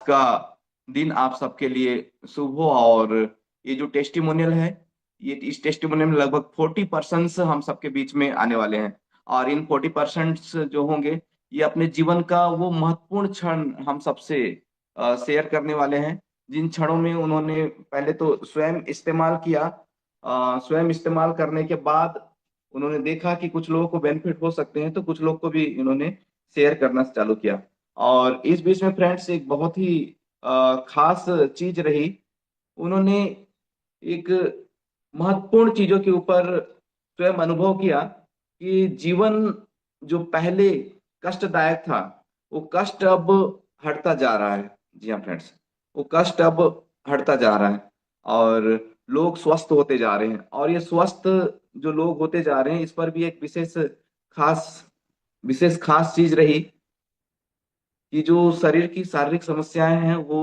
का दिन आप सबके लिए शुभ हो। और ये जो टेस्टिमोनियल है, ये इस टेस्टिमोनियल में लगभग 40% हम सबके बीच में आने वाले हैं। और इन 40% जो होंगे, ये अपने जीवन का वो महत्वपूर्ण क्षण हम सबसे शेयर करने वाले हैं, जिन क्षणों में उन्होंने पहले तो स्वयं इस्तेमाल किया। स्वयं इस्तेमाल करने के बाद उन्होंने देखा कि कुछ लोगों को बेनिफिट हो सकते हैं, तो कुछ लोग को भी इन्होंने शेयर करना चालू किया। और इस बीच में फ्रेंड्स एक बहुत ही खास चीज रही। उन्होंने एक महत्वपूर्ण चीजों के ऊपर स्वयं अनुभव किया कि जीवन जो पहले कष्टदायक था, वो कष्ट अब हटता जा रहा है। जी हाँ फ्रेंड्स, वो कष्ट अब हटता जा रहा है और लोग स्वस्थ होते जा रहे हैं। और ये स्वस्थ जो लोग होते जा रहे हैं, इस पर भी एक खास विशेष खास चीज रही कि जो शरीर की शारीरिक समस्याएं हैं वो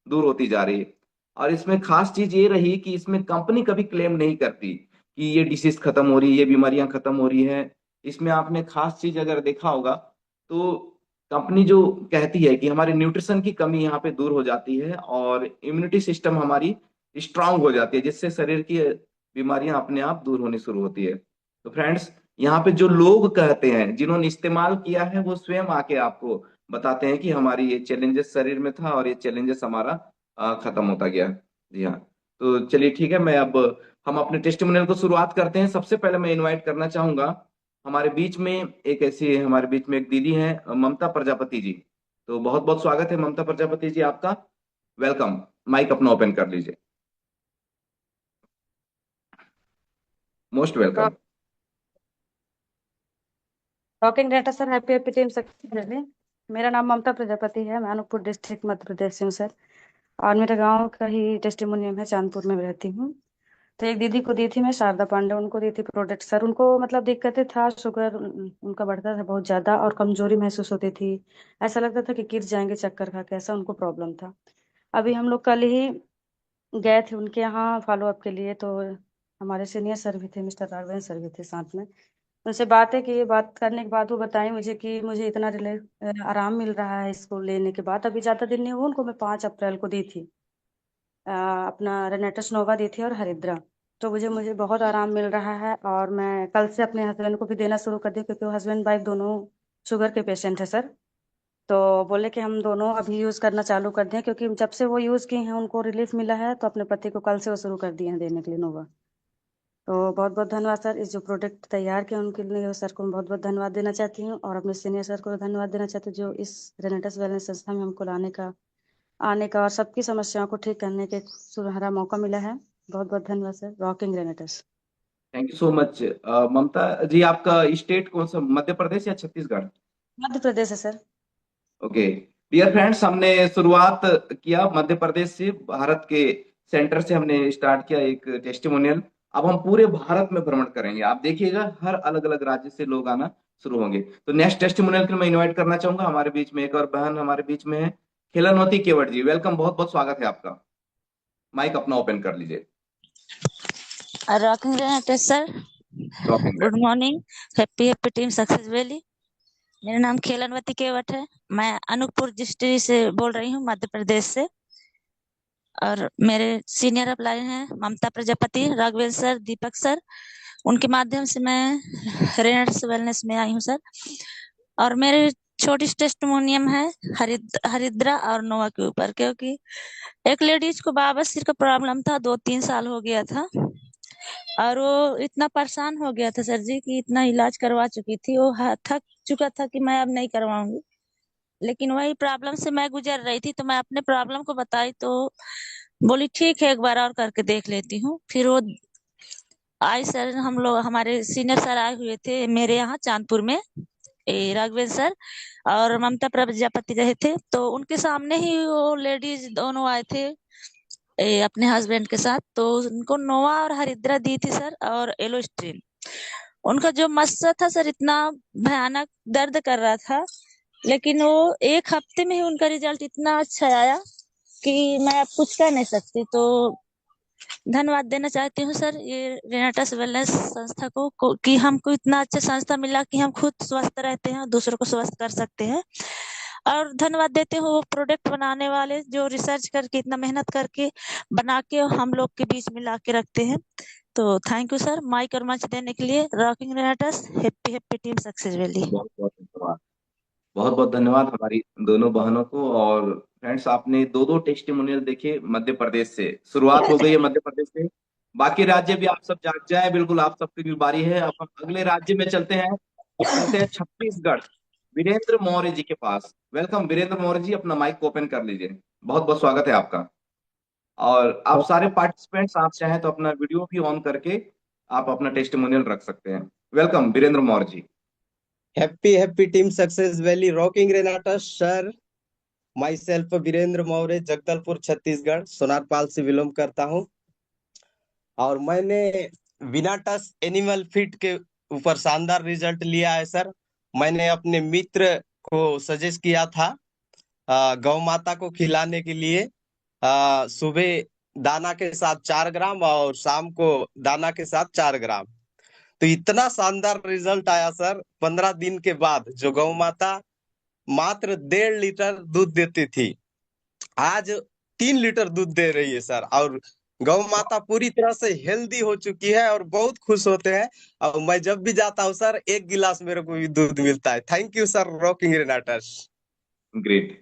दूर होती जा रही है। और इसमें खास चीज ये रही कि इसमें कंपनी कभी क्लेम नहीं करती कि ये डिसीज खत्म हो रही है, ये बीमारियां खत्म हो रही है। इसमें आपने खास चीज अगर देखा होगा, तो कंपनी जो कहती है कि हमारे न्यूट्रिशन की कमी यहाँ पे दूर हो जाती है और इम्यूनिटी सिस्टम हमारी स्ट्रांग हो जाती है, जिससे शरीर की बीमारियां अपने आप दूर होनी शुरू होती है। तो फ्रेंड्स, यहाँ पे जो लोग कहते हैं, जिन्होंने इस्तेमाल किया है, वो स्वयं आके आपको बताते हैं कि हमारी ये चैलेंजेस शरीर में था और ये चैलेंजेस हमारा खत्म होता गया। जी हाँ। तो चलिए ठीक है, मैं अब हम अपने टेस्टिमोनियल को शुरुआत करते हैं। सबसे पहले मैं इनवाइट करना चाहूंगा हमारे बीच में हमारे बीच में एक दीदी हैं, ममता प्रजापति जी। तो बहुत बहुत स्वागत है ममता प्रजापति जी आपका। वेलकम। माइक अपना ओपन कर लीजिए। Most welcome. Talking data sir, happy happy team successfully. मेरा नाम ममता प्रजापति है। मैं अनूपपुर डिस्ट्रिक्ट मध्य प्रदेश से हूँ सर। और मेरे गांव का ही टेस्टिमोनियम है, चांदपुर में रहती हूँ। तो एक दीदी को दी थी मैं, शारदा पांडे, उनको दी थी प्रोडक्ट सर। उनको मतलब दिक्कतें था, शुगर उनका बढ़ता था बहुत ज्यादा और कमजोरी महसूस होती थी। ऐसा लगता था कि गिर जाएंगे चक्कर खा के, ऐसा उनको प्रॉब्लम था। अभी हम लोग कल ही गए थे उनके यहाँ फॉलो अप के लिए। तो हमारे सीनियर सर भी थे, मिस्टर राघवेंद्र सर भी थे साथ में। उनसे बात है कि बात करने के बाद वो बताई मुझे कि मुझे इतना आराम मिल रहा है इसको लेने के बाद। अभी ज्यादा दिन नहीं हुआ उनको, मैं 5 अप्रैल को दी थी। अपना रेनेटस नोवा दी थी और हरिद्रा। तो मुझे बहुत आराम मिल रहा है और मैं कल से अपने हस्बैंड को भी देना शुरू कर दी, क्योंकि वो हस्बैंड वाइफ दोनों शुगर के पेशेंट है सर। तो बोले कि हम दोनों अभी यूज करना चालू कर दें, क्योंकि जब से वो यूज किए हैं उनको रिलीफ मिला है। तो अपने पति को कल से वो शुरू कर दिए हैं देने के लिए नोवा। तो बहुत बहुत धन्यवाद सर। इस जो प्रोडक्ट तैयार किया उनके लिए सर को मैं बहुत बहुत धन्यवाद देना चाहती हूँ, और अपने सीनियर सर को धन्यवाद देना चाहती हूँ जो इस रेनेटस वेलनेस संस्था में हमको आने का और सबकी समस्याओं को ठीक करने के सुनहरा मौका मिला है। बहुत बहुत धन्यवाद sir. Rocking Renatus. Thank you so much Mamta ji. आपका स्टेट कौन सा, मध्य प्रदेश या छत्तीसगढ़? मध्य प्रदेश है सर। ओके। डियर फ्रेंड्स, हमने शुरुआत किया मध्य प्रदेश से, भारत के सेंटर से हमने स्टार्ट किया एक टेस्टिमोनियल। अब हम पूरे भारत में भ्रमण करेंगे, आप देखिएगा हर अलग अलग राज्य से लोग आना शुरू होंगे। तो नेक्स्ट टेस्टिमोनियल के लिए मैं इनवाइट करना चाहूंगा, हमारे बीच में एक और बहन हमारे बीच में है, खिलनवती केवट जी। वेलकम, बहुत बहुत स्वागत है आपका। माइक अपना ओपन कर लीजिए। Rocking Renatus sir, rocking. Good morning. Happy happy team success valley. मेरा नाम खेलनवती केवट है। मैं अनूपपुर डिस्ट्रिक्ट से बोल रही हूँ, मध्य प्रदेश से। और मेरे सीनियर अपलाइन हैं ममता प्रजापति, राघवेल सर, दीपक सर। उनके माध्यम से मैं रेनेट्स वेलनेस में आई हूँ सर। और मेरे छोटी टेस्टिमोनियम है हरिद्रा और नोवा के ऊपर, क्योंकि एक लेडीज को बवासीर का प्रॉब्लम था, 2-3 साल हो गया था। और वो इतना परेशान हो गया था सर जी कि इतना इलाज करवा चुकी थी, वो थक चुका था कि मैं अब नहीं करवाऊंगी। लेकिन वही प्रॉब्लम से मैं गुजर रही थी, तो मैं अपने प्रॉब्लम को बताई तो बोली ठीक है एक बार और करके देख लेती हूँ। फिर वो आई सर, हम लोग हमारे सीनियर सर आए हुए थे मेरे यहाँ चांदपुर में, राघवेंद्र सर और ममता प्रजापति रहे थे। तो उनके सामने ही वो लेडीज दोनों आए थे अपने हस्बैंड के साथ। तो उनको नोवा और हरिद्रा दी थी सर, और एलोस्ट्रीन। उनका जो मस्सा था सर, इतना भयानक दर्द कर रहा था, लेकिन वो 1 हफ्ते में ही उनका रिजल्ट इतना अच्छा आया कि मैं अब कुछ कह नहीं सकती। तो धन्यवाद देना चाहती हूँ सर ये रेनाटस वेलनेस संस्था कि हमको इतना अच्छा संस्था मिला कि हम खुद स्वस्थ रहते हैं और दूसरों को स्वस्थ कर सकते हैं। और धन्यवाद देते हो वो प्रोडक्ट बनाने वाले जो रिसर्च करके इतना मेहनत करके बना के हम लोग के बीच में ला के रखते हैं। तो थैंक यू सर, माइक और मंच देने के लिए। Rocking Renatus, happy happy team success valley. बहुत बहुत धन्यवाद। बहुत बहुत धन्यवाद हमारी दोनों बहनों को। और फ्रेंड्स, आपने दो दो टेस्टिमोनियल देखे मध्य प्रदेश से। शुरुआत हो गई है मध्य प्रदेश से, बाकी राज्य भी आप सब जाग जाए, बिल्कुल आप सबकी भी बारी है। अब हम अगले राज्य में चलते हैं। चलते हैं छत्तीसगढ़, वीरेंद्र मौर्य जी के पास। वेलकम वीरेंद्र मौर्य जी, अपना माइक ओपन कर लीजिए। बहुत बहुत स्वागत है आपका। और आप सारे पार्टिसिपेंट्स, आप चाहें तो अपना वीडियो भी ऑन करके आप अपना टेस्टिमोनियल रख सकते हैं। Welcome Virendra Maurya ji. Happy happy team success valley rocking रेनाटा sir. Myself Virendra Maurya, Jagdalpur Chhattisgarh, Sonarpal से बिलोंग करता हूँ। और मैंने बिना टच एनिमल फीड के ऊपर शानदार रिजल्ट लिया है सर। मैंने अपने मित्र को सजेस्ट किया था गौ माता को खिलाने के लिए सुबह दाना के साथ 4 ग्राम और शाम को दाना के साथ 4 ग्राम। तो इतना शानदार रिजल्ट आया सर। 15 दिन के बाद जो गौ माता मात्र 1.5 लीटर दूध देती थी, आज 3 लीटर दूध दे रही है सर। और गौ माता पूरी तरह से हेल्दी हो चुकी है और बहुत खुश होते हैं। और मैं जब भी जाता हूँ सर, 1 गिलास मेरे को भी दूध मिलता है। Thank you sir, rocking Renatus. Great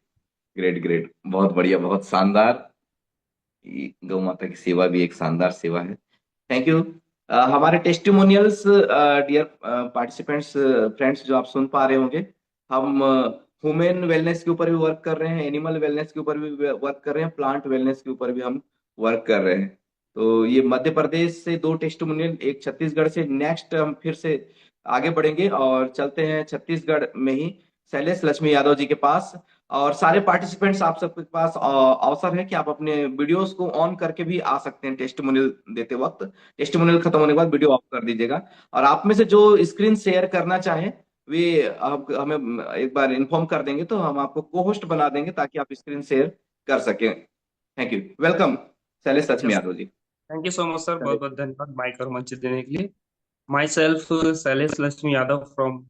great great, बहुत बढ़िया, बहुत शानदार। ये गौ माता की सेवा भी एक शानदार सेवा है। Thank you. हमारे टेस्टिमोनियल्स, डियर पार्टिसिपेंट्स, फ्रेंड्स जो आप सुन पा रहे होंगे, हम ह्यूमन वेलनेस के ऊपर भी वर्क कर रहे हैं, एनिमल वेलनेस के ऊपर भी वर्क कर रहे हैं, प्लांट वेलनेस के ऊपर भी हम वर्क कर रहे हैं। तो ये मध्य प्रदेश से दो टेस्टिमोनियल, एक छत्तीसगढ़ से। नेक्स्ट हम फिर से आगे बढ़ेंगे और चलते हैं छत्तीसगढ़ में ही शैलेश लक्ष्मी यादव जी के पास। और सारे पार्टिसिपेंट्स, आप सबके पास अवसर है कि आप अपने वीडियोस को ऑन करके भी आ सकते हैं टेस्टिमोनियल देते वक्त। टेस्टिमोनियल खत्म होने के बाद वीडियो ऑफ कर दीजिएगा। और आप में से जो स्क्रीन शेयर करना चाहें, वे आप हमें एक बार इन्फॉर्म कर देंगे तो हम आपको को होस्ट बना देंगे ताकि आप स्क्रीन शेयर कर सकें। Thank you. Welcome Shailesh Lakshmi yes, Yadav ji. Thank you so much sir, बहुत बहुत धन्यवाद माइक और मंच देने के लिए। Myself Shailesh Lakshmi Yadav from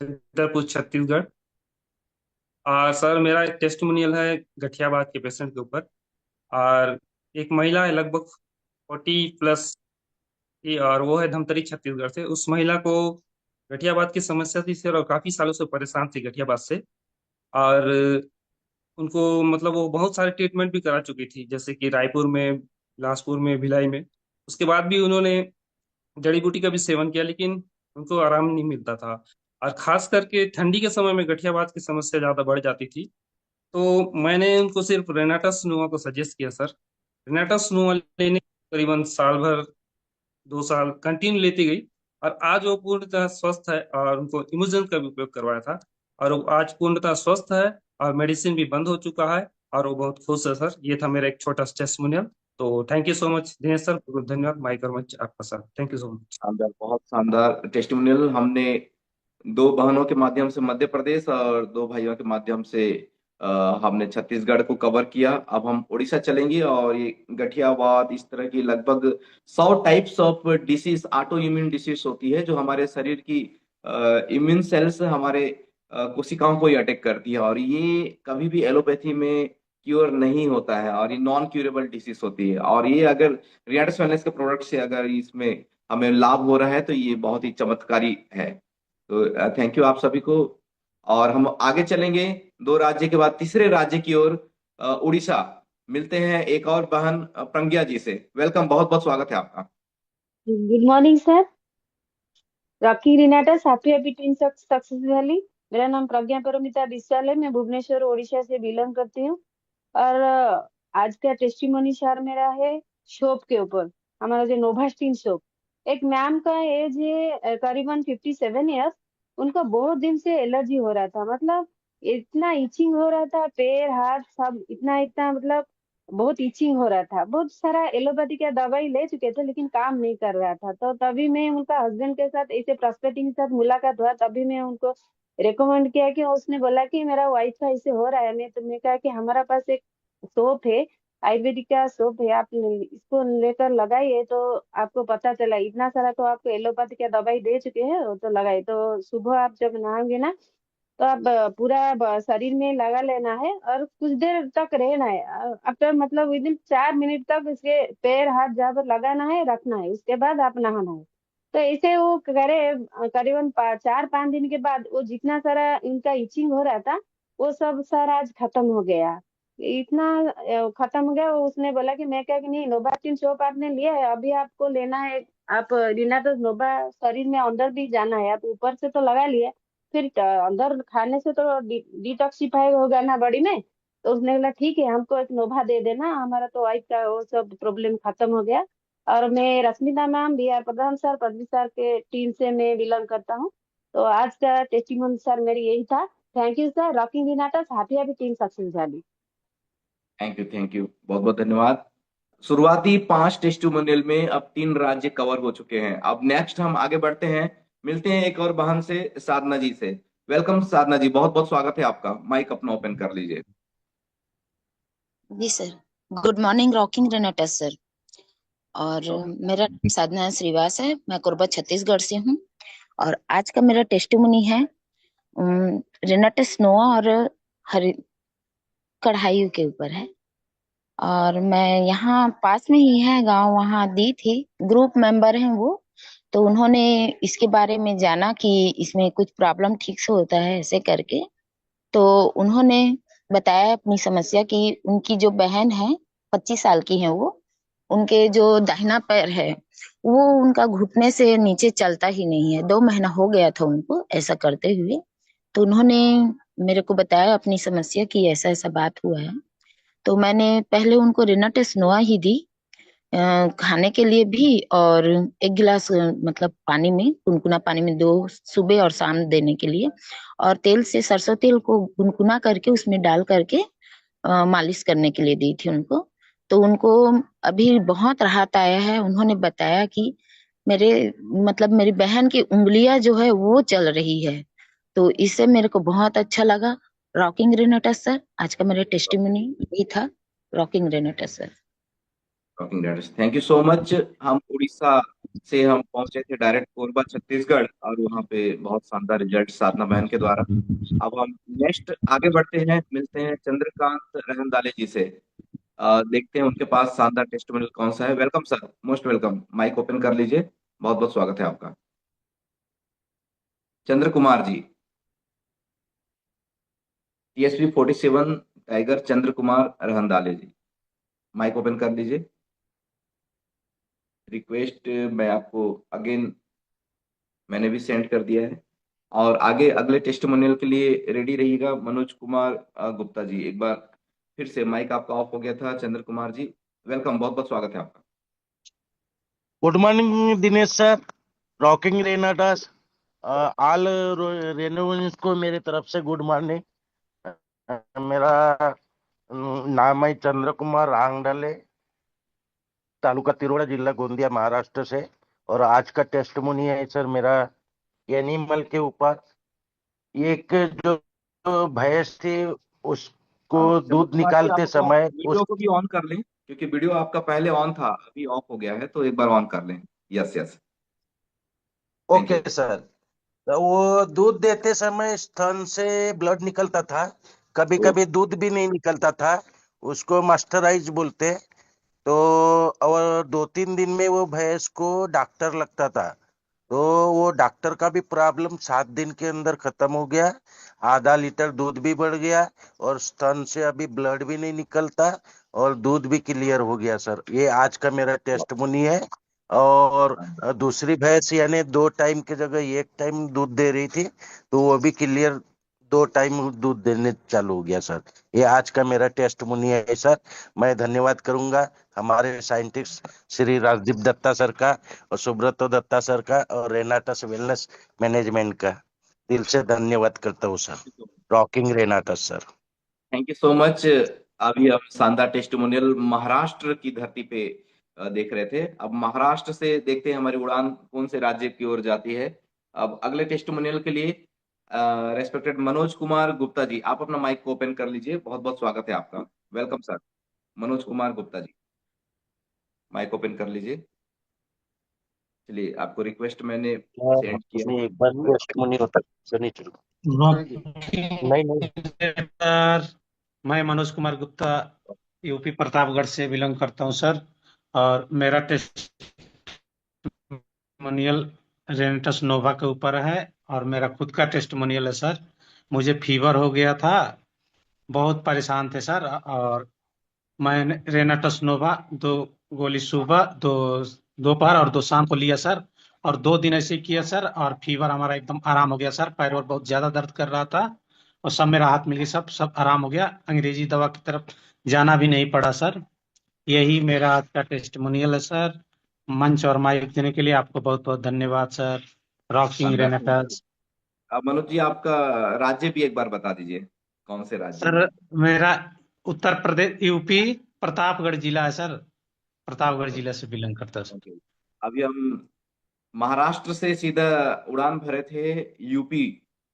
Jagdalpur Chhattisgarh. Sir मेरा एक टेस्टिमोनियल है गठियाबाद के पेशेंट के ऊपर। और एक महिला है लगभग 40 प्लस की, और वो है धमतरी छत्तीसगढ़ से। उस महिला को गठियाबाद की समस्या थी सर, और काफी सालों से परेशान थी गठियाबाद से। और उनको मतलब वो बहुत सारे ट्रीटमेंट भी करा चुकी थी, जैसे कि रायपुर में, बिलासपुर में, भिलाई में। उसके बाद भी उन्होंने जड़ी बूटी का भी सेवन किया, लेकिन उनको आराम नहीं मिलता था। और खास करके ठंडी के समय में गठियाबाद की समस्या ज्यादा बढ़ जाती थी। तो मैंने उनको सिर्फ रेनाटस नोवा को सजेस्ट किया सर। रेनाटस नोवा लेने करीबन साल भर, 2 साल कंटिन्यू लेती गई। और आज वो पूर्णतः स्वस्थ है, और उनको इमोजन का भी उपयोग करवाया था। और वो आज पूर्णतः स्वस्थ है, और मेडिसिन भी बंद हो चुका है, और वो बहुत खुश है सर। ये था मेरा एक छोटा टेस्टिमोनियल। तो thank you so much Dinesh sir, बहुत धन्यवाद। माइक और मंच आपका sir, thank you so much. शानदार, बहुत शानदार टेस्टिमोनियल। हमने दो बहनों के माध्यम से मध्य प्रदेश और दो भाइयों के माध्यम से हमने छत्तीसगढ़ को कवर किया। अब हम उड़ीसा चलेंगे और ये गठियावाद, इस तरह की लगभग 100 types of disease, auto immune disease होती है जो हमारे शरीर की इम्यून सेल्स, हमारे कोशिकाओं को ही अटैक करती है। और ये कभी भी एलोपैथी में क्योर नहीं होता है, और ये नॉन क्यूरेबल डिसीज होती है। और ये अगर रियड्स वेलनेस के प्रोडक्ट से अगर इसमें हमें लाभ हो रहा है तो ये बहुत ही चमत्कारी है। तो थैंक यू आप सभी को। और हम आगे चलेंगे दो राज्य के बाद तीसरे राज्य की ओर, उड़ीसा। मिलते हैं एक और बहन प्रज्ञा जी से। वेलकम, बहुत बहुत स्वागत है आपका। Good morning sir. Rocky Renatus, happy happy team success valley. मेरा नाम प्रज्ञा परमिता बिस्वाल है। मैं भुवनेश्वर ओडिशा से बिलोंग करती हूँ। और आज का टेस्टिमोनी शार मेरा है शोप के ऊपर, हमारा जो नोवास्टिन शोप। एक मैम का एज है करीबन 57 ईयर्स। उनका बहुत दिन से एलर्जी हो रहा था, मतलब इतना इचिंग हो रहा था, पैर हाथ सब इतना इतना, मतलब बहुत इचिंग हो रहा था। बहुत सारा एलोपैथी का दवाई ले चुके थे लेकिन काम नहीं कर रहा था। तो तभी मैं उनका हस्बैंड के साथ ऐसे प्रॉस्पेक्टिंग के साथ मुलाकात हुआ, तभी मैं उनको रिकमेंड किया कि उसने बोला कि मेरा वाइफ का ऐसे हो रहा है। मैं तो मैं कहा कि हमारा पास एक सोप है, आयुर्वेदिक का सोप है, आप इसको लेकर लगाइए तो आपको पता चला। इतना सारा तो आपको एलोपैथी का दवाई दे चुके हैं, वो तो लगाइए। तो सुबह आप जब नहाओगे ना, तो आप पूरा शरीर में लगा लेना है और कुछ देर तक रहना है। आफ्टर मतलब विदिन 4 मिनट तक इसके पैर हाथ जहाँ पर लगाना है रखना है, उसके बाद आप नहाना है। तो ऐसे वो करे करीबन 4-5 दिन के बाद वो जितना सारा इनका इचिंग हो रहा था वो सब सारा आज खत्म हो गया। इतना खत्म हो गया। वो उसने बोला कि मैं क्या कि नहीं, नोबार्टिन सोप आपने लिया है, अभी आपको लेना है। आप रिनाटस नोबा शरीर में अंदर भी जाना है। आप ऊपर से तो लगा लिया, फिर अंदर खाने से तो डिटॉक्सिफाई होगा ना बॉडी में। तो उसने बोला ठीक है, हमको एक नोभा दे देना, हमारा तो वाइफ का वो सब प्रॉब्लम खत्म हो गया। और मैं Rashmita ma'am, B R Pradhan sir, Padvi sir के टीम से मैं बिलोंग करता हूँ। तो आज का टेस्टिमोनी सर मेरी यही था। Thank you sir. Rocking Renatus happy happy team success वाली। थैंक यू, थैंक यू, बहुत बहुत धन्यवाद। शुरुआती 5 टेस्टिमोनियल में अब 3 राज्य कवर हो चुके हैं। अब नेक्स्ट हम आगे बढ़ते हैं, मिलते हैं एक और बहन से, साधना जी से। वेलकम साधना जी, बहुत बहुत स्वागत है आपका। माइक अपना ओपन कर लीजिए। जी sir. Good morning rocking रेनेटस sir. और मेरा नाम साधना श्रीवास है, मैं कोरबा छत्तीसगढ़ से हूँ। और आज का मेरा टेस्टिमोनी है रेनेटस नोआ और हरि कढ़ाई के ऊपर है। और मैं यहाँ पास में ही है गांव, वहाँ दी थी, ग्रुप मेंबर हैं वो। तो उन्होंने इसके बारे में जाना कि इसमें कुछ प्रॉब्लम ठीक से होता है ऐसे करके। तो उन्होंने बताया अपनी समस्या कि उनकी जो बहन है, 25 साल की है वो, उनके जो दाहिना पैर है वो उनका घुटने से नीचे चलता ही नहीं है। 2 महीना हो गया था उनको ऐसा करते हुए। तो उन्होंने मेरे को बताया अपनी समस्या कि ऐसा ऐसा बात हुआ है। तो मैंने पहले उनको रिनाटेस नोआ ही दी, खाने के लिए भी। और 1 गिलास मतलब पानी में, गुनगुना पानी में, 2 सुबह और शाम देने के लिए। और तेल से, सरसों तेल को गुनगुना करके उसमें डाल करके मालिश करने के लिए दी थी उनको। तो उनको अभी बहुत राहत आया है। उन्होंने बताया कि मेरे मतलब मेरी बहन की उंगलियां जो है वो चल रही है। तो इससे मेरे को बहुत अच्छा लगा। रॉकिंग रेनेटस सर, आज का मेरा टेस्टिमोनी यही था। Rocking रेनेटस sir. टॉकिंग डेट्स, थैंक यू सो मच। हम उड़ीसा से हम पहुंचे थे डायरेक्ट कोरबा छत्तीसगढ़, और वहाँ पे बहुत शानदार रिजल्ट साधना बहन के द्वारा। अब हम नेक्स्ट आगे बढ़ते हैं, मिलते हैं चंद्रकांत रहनदाले जी से। देखते हैं उनके पास शानदार टेस्टिमोनियल कौन सा है। Welcome sir, most welcome, mike open कर लीजिए। बहुत बहुत स्वागत है आपका। चंद्र कुमार जी, TSP 47 टाइगर चंद्र कुमार रहनदाले जी, माइक ओपन कर लीजिए। रिक्वेस्ट मैं आपको अगेन मैंने भी सेंड कर दिया है। और आगे अगले टेस्टिमोनियल के लिए रेडी रहिएगा। मनोज कुमार गुप्ता जी, एक बार फिर से माइक आपका ऑफ हो गया था। चंद्र कुमार जी, वेलकम, बहुत बहुत स्वागत है आपका। Good morning Dinesh sir, rocking Renatus, all रेनोवेंस को मेरे तरफ से गुड मॉर्निंग। मेरा नाम है चंद्र कुमार रांगडले, तालुका तिरोड़ा, जिला गोंदिया, महाराष्ट्र से। और आज का टेस्टमोनी है सर मेरा एनिमल के ऊपर। एक जो भैंस थी, उसको चंद्र दूध कुमार जी, आप निकालते अपना समय वीडियो को भी ऑन कर लें, क्योंकि वीडियो आपका पहले ऑन था, अभी ऑफ हो गया है, तो एक बार ऑन कर लें। Yes yes, thank okay you. Sir. तो वो दूध देते समय स्तन से ब्लड निकलता था, कभी ओ, कभी दूध भी नहीं निकलता था। उसको मास्टराइज बोलते। तो और 2-3 दिन में वो भैंस को डॉक्टर लगता था। तो वो डॉक्टर का भी प्रॉब्लम 7 दिन के अंदर खत्म हो गया। आधा लीटर दूध भी बढ़ गया, और स्तन से अभी ब्लड भी नहीं निकलता, और दूध भी क्लियर हो गया सर। ये आज का मेरा टेस्टमोनी है। और दूसरी भैंस यानी 2 टाइम की जगह 1 टाइम दूध दे रही थी, तो वो भी क्लियर 2 टाइम दूध देने चालू हो गया सर। ये आज का मेरा टेस्टमोनी है सर। मैं धन्यवाद करूंगा हमारे साइंटिस्ट श्री राजदीप दत्ता सर का, और सुब्रतो दत्ता सर का, और रेनाटस वेलनेस मैनेजमेंट का। दिल से धन्यवाद करता हूँ sir. Rocking Renatus sir. Thank you so much. अभी हम शानदार टेस्टिमोनियल महाराष्ट्र की धरती पे देख रहे थे। अब महाराष्ट्र से देखते हैं हमारी उड़ान कौन से राज्य की ओर जाती है। अब अगले टेस्टिमोनियल के लिए रेस्पेक्टेड मनोज कुमार गुप्ता जी, आप अपना माइक को ओपन कर लीजिए। बहुत बहुत स्वागत है आपका। Welcome sir, Manoj Kumar Gupta ji, mike open कर लीजिए। चलिए, आपको रिक्वेस्ट मैंने सेंड किया एक बार टेस्टमोनी होता, सुनिए। नहीं नहीं। सर, मैं मनोज कुमार गुप्ता यूपी प्रतापगढ़ से बिलोंग करता हूं सर। और मेरा टेस्टिमोनियल रेनेटस नोवा के ऊपर है। और मेरा खुद का टेस्टिमोनियल है सर। मुझे फीवर हो गया था, बहुत परेशान थे सर। और मैंने रेनाटस नोवा 2 गोली सुबह, 2 दोपहर और 2 शाम को लिया सर। और 2 दिन ऐसे ही किया सर, और फीवर हमारा एकदम आराम हो गया सर। पैर और बहुत ज्यादा दर्द कर रहा था, और सब में राहत मिली, सब सब आराम हो गया। अंग्रेजी दवा की तरफ जाना भी नहीं पड़ा सर। यही मेरा आज का टेस्टिमोनियल है सर। मंच और माइक देने के लिए आपको बहुत बहुत धन्यवाद सर। रॉकिंग शानदार। रेनाटस। अब मनोज जी, आपका राज्य भी एक बार बता दीजिए, कौन से राज्य सर, में? मेरा उत्तर प्रदेश, यूपी प्रतापगढ़ जिला है सर। प्रतापगढ़ जिला से बिलोंग करता है सर। ओके। अभी हम महाराष्ट्र से सीधा उड़ान भरे थे यूपी।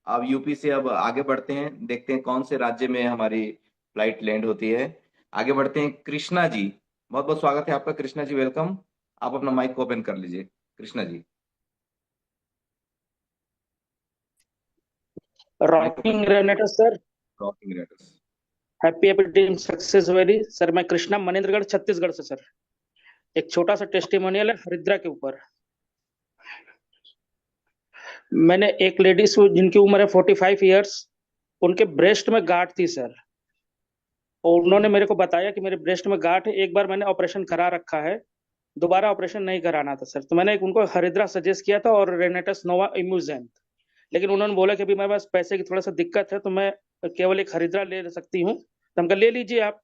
अब यूपी से अब आगे बढ़ते हैं, देखते हैं कौन से राज्य में हमारी फ्लाइट लैंड होती है। आगे बढ़ते हैं, कृष्णा जी। बहुत बहुत स्वागत है आपका, कृष्णा जी, वेलकम। आप अपना माइक को ओपन कर लीजिए, Krishna ji. Mike open. Rocking Renatus sir. Rocking रेटर्स। Happy happy team success very sir. मैं कृष्णा, मनेन्द्रगढ़ छत्तीसगढ़ से सर। एक छोटा सा टेस्टिमोनियल है हरिद्रा के ऊपर। मैंने एक लेडीज जिनकी उम्र है 45 ईयर्स, उनके ब्रेस्ट में गांठ थी सर। और उन्होंने मेरे को बताया कि मेरे ब्रेस्ट में गांठ है, एक बार मैंने ऑपरेशन करा रखा है, दोबारा ऑपरेशन नहीं कराना था सर। तो मैंने उनको हरिद्रा सजेस्ट किया था और रेनेटस नोवा इम्यूजेंट। लेकिन उन्होंने बोला कि अभी मेरे पास पैसे की थोड़ा सा दिक्कत है, तो मैं केवल एक हरिद्रा ले सकती हूँ। तो हम कहा ले लीजिए आप।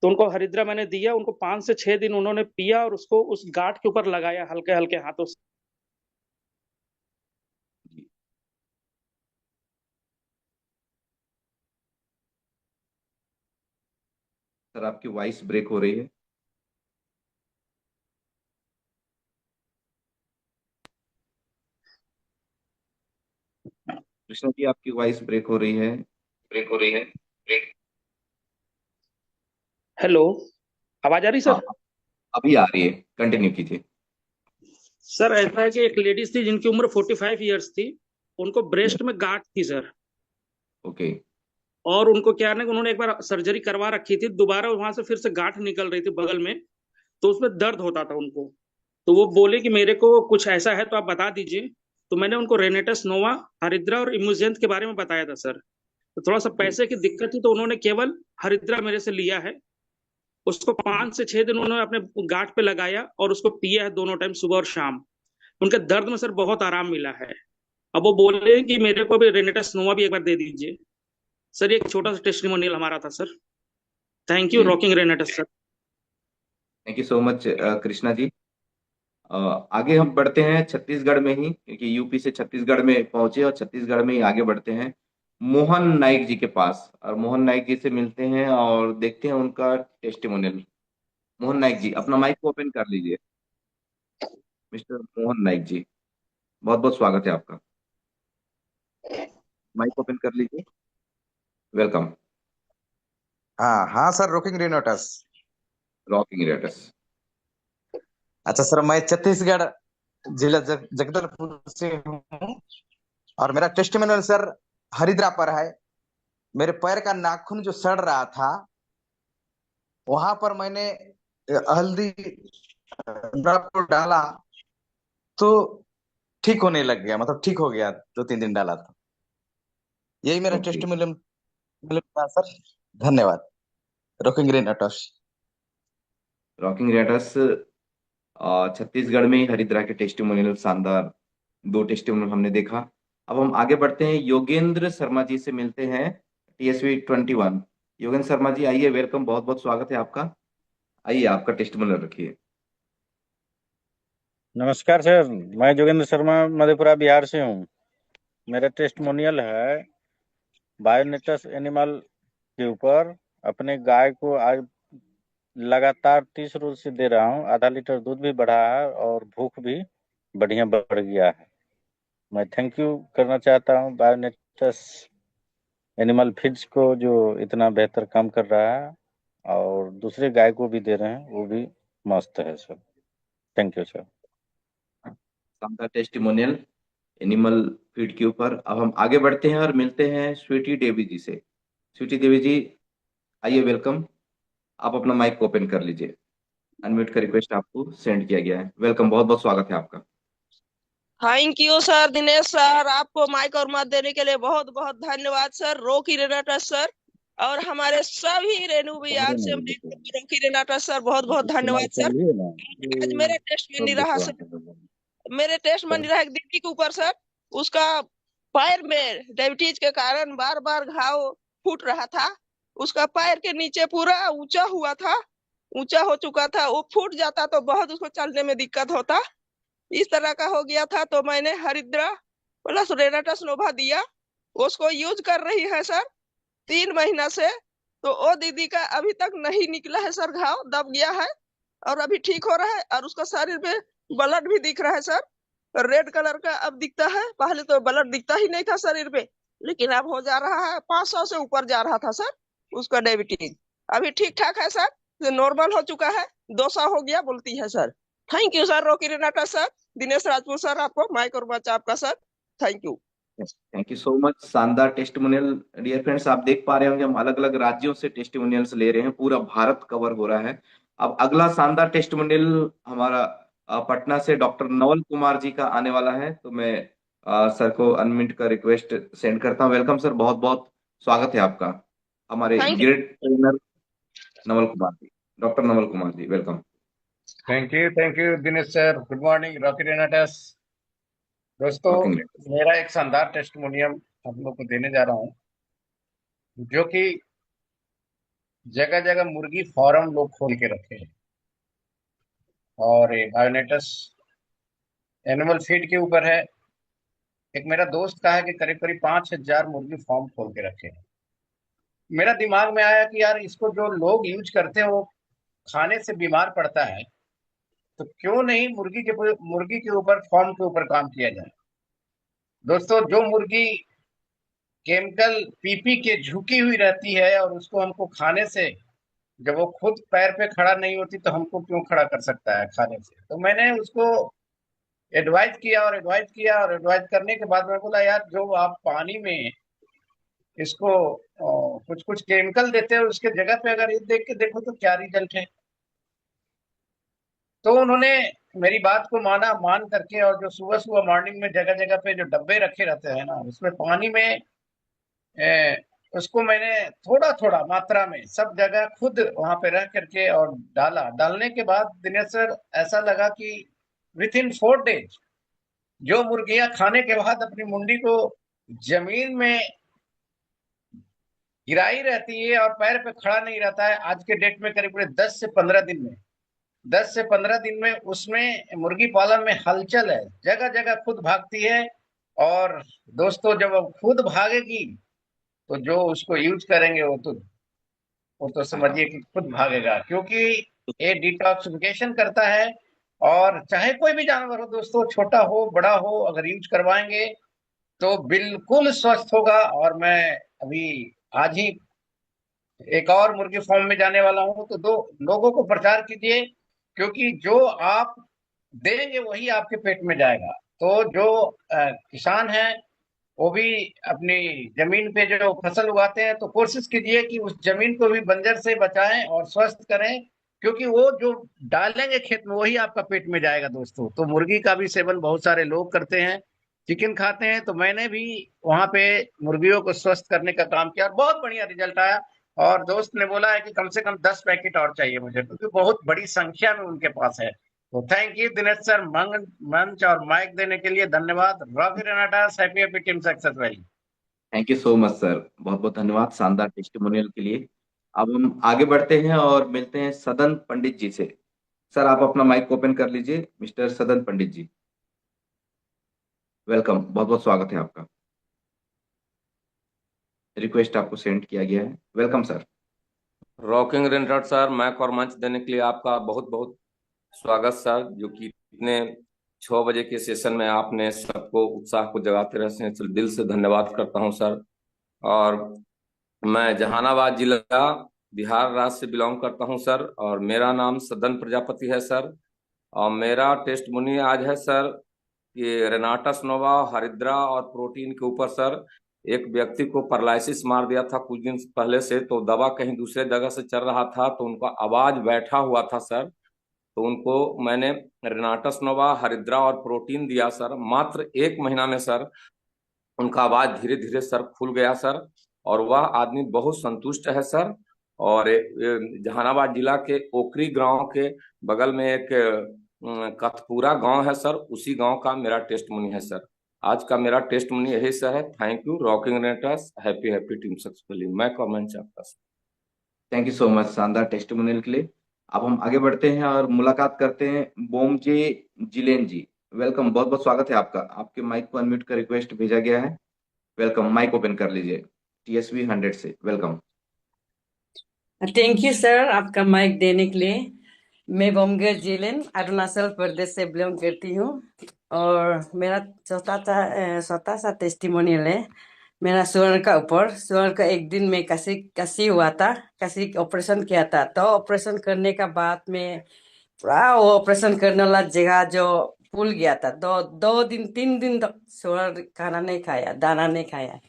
तो उनको हरिद्रा मैंने दिया, उनको 5 से 6 दिन उन्होंने पिया और उसको उस गांठ के ऊपर लगाया हल्के हल्के हाथों से। जी। सर, आपकी वॉइस ब्रेक हो रही है। कृष्णा जी, आपकी वॉइस ब्रेक हो रही है। ब्रेक हो रही है। हेलो, आवाज आ रही हाँ, सर? अभी आ रही है, कंटिन्यू कीजिए। सर ऐसा है कि एक लेडीज थी जिनकी उम्र 45 ईयर्स थी, उनको ब्रेस्ट में गांठ थी सर। ओके। और उनको क्या है ना कि उन्होंने एक बार सर्जरी करवा रखी थी, दोबारा वहां से फिर से गांठ निकल रही थी बगल में। तो उसमें दर्द होता था उनको। तो वो बोले कि मेरे को कुछ ऐसा है तो आप बता दीजिए। तो मैंने उनको रेनेटस नोवा, हरिद्रा और इम्यूजेंट के बारे में बताया था सर। तो थोड़ा सा ओके। पैसे की दिक्कत थी, तो उन्होंने केवल हरिद्रा मेरे से लिया है। उसको 5 से 6 दिन उन्होंने अपने गांठ पे लगाया और उसको पिया है दोनों टाइम, सुबह और शाम। उनके दर्द में सर बहुत आराम मिला है। अब वो बोल रहे हैं कि मेरे को भी रेनेटस नोवा भी एक बार दे दीजिए। सर ये एक छोटा सा टेस्टिमोनियल हमारा था सर। थैंक यू जी, rocking रेनेटस sir. Thank you so much Krishna ji. अ, आगे हम बढ़ते हैं छत्तीसगढ़ में ही, क्योंकि यूपी से छत्तीसगढ़ में पहुंचे और छत्तीसगढ़ में ही आगे बढ़ते हैं मोहन नाइक जी के पास, और मोहन नाइक जी से मिलते हैं और देखते हैं उनका टेस्टिमोनियल। मोहन नाइक जी, अपना माइक को ओपन कर लीजिए। मिस्टर मोहन नाइक जी, बहुत बहुत स्वागत है आपका। माइक ओपन कर लीजिए, वेलकम। हाँ हाँ सर, रॉकिंग रेनोटस। रॉकिंग रेटस। अच्छा सर, मैं छत्तीसगढ़ जिला जगदलपुर से हूँ। और मेरा टेस्टिमोनियल सर हरिद्रा पर है। मेरे पैर का नाखून जो सड़ रहा था, वहां पर मैंने हल्दी ड्रॉप को डाला, तो ठीक होने लग गया, मतलब ठीक हो गया 2-3 दिन डाला तो। यही मेरा ओके। टेस्टिमोनियल था सर। धन्यवाद। Rocking Renatus. रॉकिंग रेटस। छत्तीसगढ़ में ही हरिद्रा के टेस्टिमोनियल शानदार, 2 टेस्टिमोनियल हमने देखा। अब हम आगे बढ़ते हैं, योगेंद्र शर्मा जी से मिलते हैं, TSV 21। योगेंद्र शर्मा जी, आइए, वेलकम, बहुत बहुत स्वागत है आपका। आइए, आपका टेस्टिमोनियल रखिए। नमस्कार सर, मैं जोगेंद्र शर्मा मधेपुरा बिहार से हूँ। मेरा टेस्टमोनियल है बायोनेटस एनिमल के ऊपर। अपने गाय को आज लगातार 30 रोज से दे रहा हूँ। आधा लीटर दूध भी बढ़ा है और भूख भी बढ़िया बढ़ गया है। मैं थैंक यू करना चाहता हूँ बायोनेटस एनिमल फीड्स को, जो इतना बेहतर काम कर रहा है, और दूसरे गाय को भी दे रहे हैं, वो भी मस्त है सर। Thank you sir. शानदार टेस्टिमोनियल। एनिमल फीड के ऊपर। अब हम आगे बढ़ते हैं और मिलते हैं स्वीटी देवी जी से। स्वीटी देवी जी, आइए, वेलकम। आप अपना माइक ओपन कर लीजिए। अनम्यूट का रिक्वेस्ट आपको सेंड किया गया है। वेलकम, बहुत बहुत स्वागत है आपका। Thank you sir, Dinesh sir, आपको माइक और मत देने के लिए बहुत बहुत धन्यवाद सर। रॉकी रेनाटा सर और हमारे सभी रेणु विहार से रॉकी रेनाटा सर, बहुत बहुत धन्यवाद सर। आज मेरा टेस्ट में नहीं रहा सर, मेरे टेस्ट में नहीं रहा एक दीदी के ऊपर सर। उसका पैर में डायबिटीज के कारण बार बार घाव फूट रहा था। उसका पैर के नीचे पूरा ऊंचा हुआ था, ऊंचा हो चुका था। वो फूट जाता तो बहुत उसको चलने में दिक्कत होता, इस तरह का हो गया था। तो मैंने हरिद्रा प्लस रेनाटस नोवा दिया, उसको यूज कर रही है सर 3 महीना से। तो वो दीदी का अभी तक नहीं निकला है सर, घाव दब गया है और अभी ठीक हो रहा है। और उसका शरीर में ब्लड भी दिख रहा है सर, रेड कलर का अब दिखता है। पहले तो ब्लड दिखता ही नहीं था शरीर पे, लेकिन अब हो जा रहा है। 500 से ऊपर जा रहा था सर उसका डायबिटीज। अभी ठीक ठाक है सर, नॉर्मल हो चुका है। 200 हो गया बोलती है sir. Thank you sir Rocky Renata sir. Dinesh Rajput sir, आपको माइक और बच्चा आपका sir. Thank you. Thank you so much. शानदार टेस्टिमोनियल। डियर फ्रेंड्स, आप देख पा रहे होंगे हम अलग अलग राज्यों से टेस्टिमोनियल्स ले रहे हैं, पूरा भारत कवर हो रहा है। अब अगला शानदार टेस्टिमोनियल हमारा पटना से डॉक्टर नवल कुमार जी का आने वाला है। तो मैं सर को अनम्यूट का रिक्वेस्ट सेंड करता हूं। वेलकम सर, बहुत बहुत स्वागत है आपका, हमारे thank great trainer Naval Kumar ji. Doctor Naval Kumar ji, welcome. Thank you Dinesh sir. Good morning rocky Renatus. दोस्तों, मेरा एक शानदार टेस्टिमोनियम हम लोग को देने जा रहा हूँ, जो कि जगह जगह मुर्गी फार्म लोग खोल के रखे हैं और ये बायोनेटस एनिमल फीड के ऊपर है। एक मेरा दोस्त का है कि करीब करीब 5,000 मुर्गी फार्म खोल के रखे हैं। मेरा दिमाग में आया कि यार इसको जो लोग यूज करते हैं वो खाने से बीमार पड़ता है, तो क्यों नहीं मुर्गी के ऊपर फार्म के ऊपर काम किया जाए। दोस्तों, जो मुर्गी केमिकल पी पी के झुकी हुई रहती है और उसको हमको खाने से, जब वो खुद पैर पे खड़ा नहीं होती तो हमको क्यों खड़ा कर सकता है खाने से। तो मैंने उसको एडवाइज करने के बाद मैं बोला, यार जो आप पानी में इसको कुछ कुछ केमिकल देते हो, उसके जगह पे अगर ये देख के देखो तो क्या रिजल्ट है। तो उन्होंने मेरी बात को मान करके, और जो सुबह सुबह मॉर्निंग में जगह जगह पे जो डब्बे रखे रहते हैं ना, उसमें पानी में उसको मैंने थोड़ा थोड़ा मात्रा में सब जगह खुद वहां पे रह करके और डालने के बाद दिनेश सर, ऐसा लगा कि विथ इन 4 डेज जो मुर्गियां खाने के बाद अपनी मुंडी को जमीन में गिराई रहती है और पैर पे खड़ा नहीं रहता है, आज के डेट में करीब 10 से 15 दिन में 10 से 15 दिन में उसमें मुर्गी पालन में हलचल है, जगह जगह खुद भागती है। और दोस्तों, जब वो खुद भागेगी तो जो उसको यूज करेंगे वो तो समझिए कि खुद भागेगा, क्योंकि ये डिटॉक्सिफिकेशन करता है। और चाहे कोई भी जानवर हो दोस्तों, छोटा हो बड़ा हो, अगर यूज करवाएंगे तो बिल्कुल स्वस्थ होगा। और मैं अभी आज ही एक और मुर्गी फार्म में जाने वाला हूं, तो 2 लोगों को प्रचार कीजिए, क्योंकि जो आप देंगे वही आपके पेट में जाएगा। तो जो किसान हैं वो भी अपनी जमीन पे जो फसल उगाते हैं, तो कोशिश कीजिए कि उस जमीन को भी बंजर से बचाएं और स्वस्थ करें, क्योंकि वो जो डालेंगे खेत में वही आपका पेट में जाएगा दोस्तों। तो मुर्गी का भी सेवन बहुत सारे लोग करते हैं, चिकन खाते हैं, तो मैंने भी वहां पे मुर्गियों को स्वस्थ करने का काम किया और बहुत बढ़िया रिजल्ट आया। और दोस्त ने बोला है कि कम से कम 10 पैकेट और चाहिए मुझे, क्योंकि बहुत बड़ी संख्या में उनके पास है। तो थैंक यू दिनेश सर, मंच और माइक देने के लिए धन्यवाद। Rocky Renatus, happy team success वाली। Thank you so much sir, बहुत बहुत धन्यवाद शानदार टेस्टिमोनियल के लिए। अब हम आगे बढ़ते हैं और मिलते हैं सदन पंडित जी से। सर, आप अपना माइक ओपन कर लीजिए, मिस्टर सदन पंडित जी। वेलकम, बहुत बहुत स्वागत है आपका। रिक्वेस्ट आपको सेंड किया गया है। Welcome sir. रॉकिंग रेनाटा सर, माइक और मंच देने के लिए आपका बहुत बहुत स्वागत सर, जो कि इतने 6 बजे के सेशन में आपने सबको उत्साह को जगाते रहते हैं, दिल से धन्यवाद करता हूं सर। और मैं जहानाबाद जिला बिहार राज्य से बिलोंग करता हूं सर, और मेरा नाम सदन प्रजापति है सर। और मेरा टेस्टमोनी आज है सर कि रेनाटस नोवा, हरिद्रा और प्रोटीन के ऊपर सर एक व्यक्ति को पैरालिसिस मार दिया था कुछ दिन पहले से। तो दवा कहीं दूसरे जगह से चल रहा था तो उनका आवाज बैठा हुआ था सर। तो उनको मैंने रेनाटस नोवा, हरिद्रा और प्रोटीन दिया सर। मात्र 1 महीना में सर उनका आवाज धीरे धीरे सर खुल गया सर, और वह आदमी बहुत संतुष्ट है सर। और जहानाबाद जिला के ओकरी गांव के बगल में एक कथपुरा गांव है सर, उसी गांव का मेरा टेस्टमोनी है सर। आज का मेरा टेस्टमोनी यही सर है। Thank you rocking Renatus, happy happy team successfully. मैं कमेंट चाहता sir. Thank you so much शानदार टेस्टिमोनियल के लिए। अब हम आगे बढ़ते हैं और मुलाकात करते हैं बोमजे जिलेन जी। वेलकम, बहुत बहुत स्वागत है आपका। आपके माइक को अनम्यूट का रिक्वेस्ट भेजा गया है। वेलकम, माइक ओपन कर लीजिए TSV 100 से। वेलकम। थैंक यू सर आपका माइक देने के लिए। मैं बोमगे जिलेन अरुणाचल प्रदेश से बिलोंग करती हूँ और मेरा छोटा सा टेस्टिमोनियल है। मेरा स्वर्ण का ऊपर स्वर्ण का एक दिन में कसी हुआ था, कसी ऑपरेशन किया था। तो ऑपरेशन करने का बाद में पूरा वो ऑपरेशन करने वाला जगह जो फूल गया था। 2 दिन 3 दिन तक स्वर्ण खाना नहीं खाया, दाना नहीं खाया।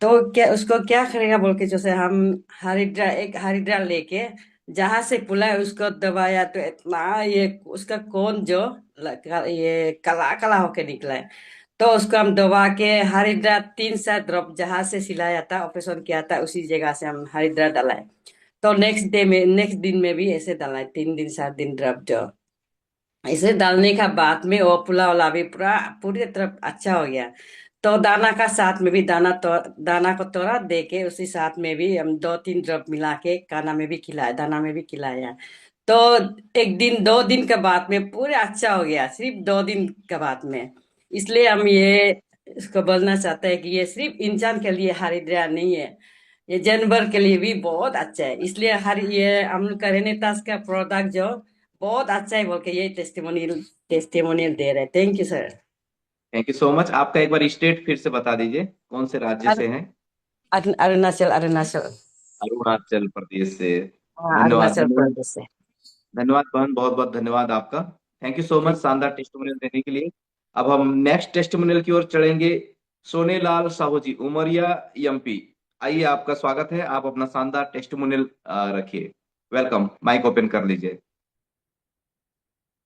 तो क्या करेगा बोल के जैसे हम हरिद्रा लेके जहां से पुला है उसको दबाया तो इतना ये उसका कौन जो ये काला काला होके निकला है। तो उसको हम दबा के हरिद्रा 3 4 ड्रॉप जहां से सिलाया था, ऑपरेशन किया था उसी जगह से हम हरिद्रा डाला है। तो नेक्स्ट दिन में भी ऐसे डाला है 3 दिन 7 दिन ड्रॉप जो इसे डालने का बाद में वो पुला वाला भी पूरी तरह अच्छा हो गया। तो दाना का साथ में भी दाना को तोड़ा दे के उसी साथ में भी हम 2 3 ड्रॉप मिला के खाना में भी खिलाया, दाना में भी खिलाया। तो 1 दिन 2 दिन के बाद में पूरे अच्छा हो गया, सिर्फ 2 दिन के बाद में। इसलिए हम ये इसको बोलना चाहते हैं कि ये सिर्फ इंसान के लिए हरिद्रा नहीं है, ये जानवर के लिए भी बहुत अच्छा है। इसलिए हर ये हम लोग का रेनेटास का प्रोडक्ट जो बहुत अच्छा है बोल के ये टेस्टिमोनियल दे रहे हैं। Thank you sir. Thank you so much. आपका एक बार स्टेट फिर से बता दीजिए, कौन से राज्य से हैं? अरुणाचल। अरुणाचल प्रदेश से। हाँ, धन्यवाद अरुणाचल धन्यवाद प्रदेश से। धन्यवाद बहन, बहुत बहुत धन्यवाद आपका। थैंक यू सो मच शानदार टेस्टिमोनियल देने के लिए। अब हम नेक्स्ट टेस्टिमोनियल की ओर चढ़ेंगे। सोनेलाल साहू जी, उमरिया MP। आइए, आपका स्वागत है। आप अपना शानदार टेस्टिमोनियल रखिए। वेलकम, माइक ओपन कर लीजिए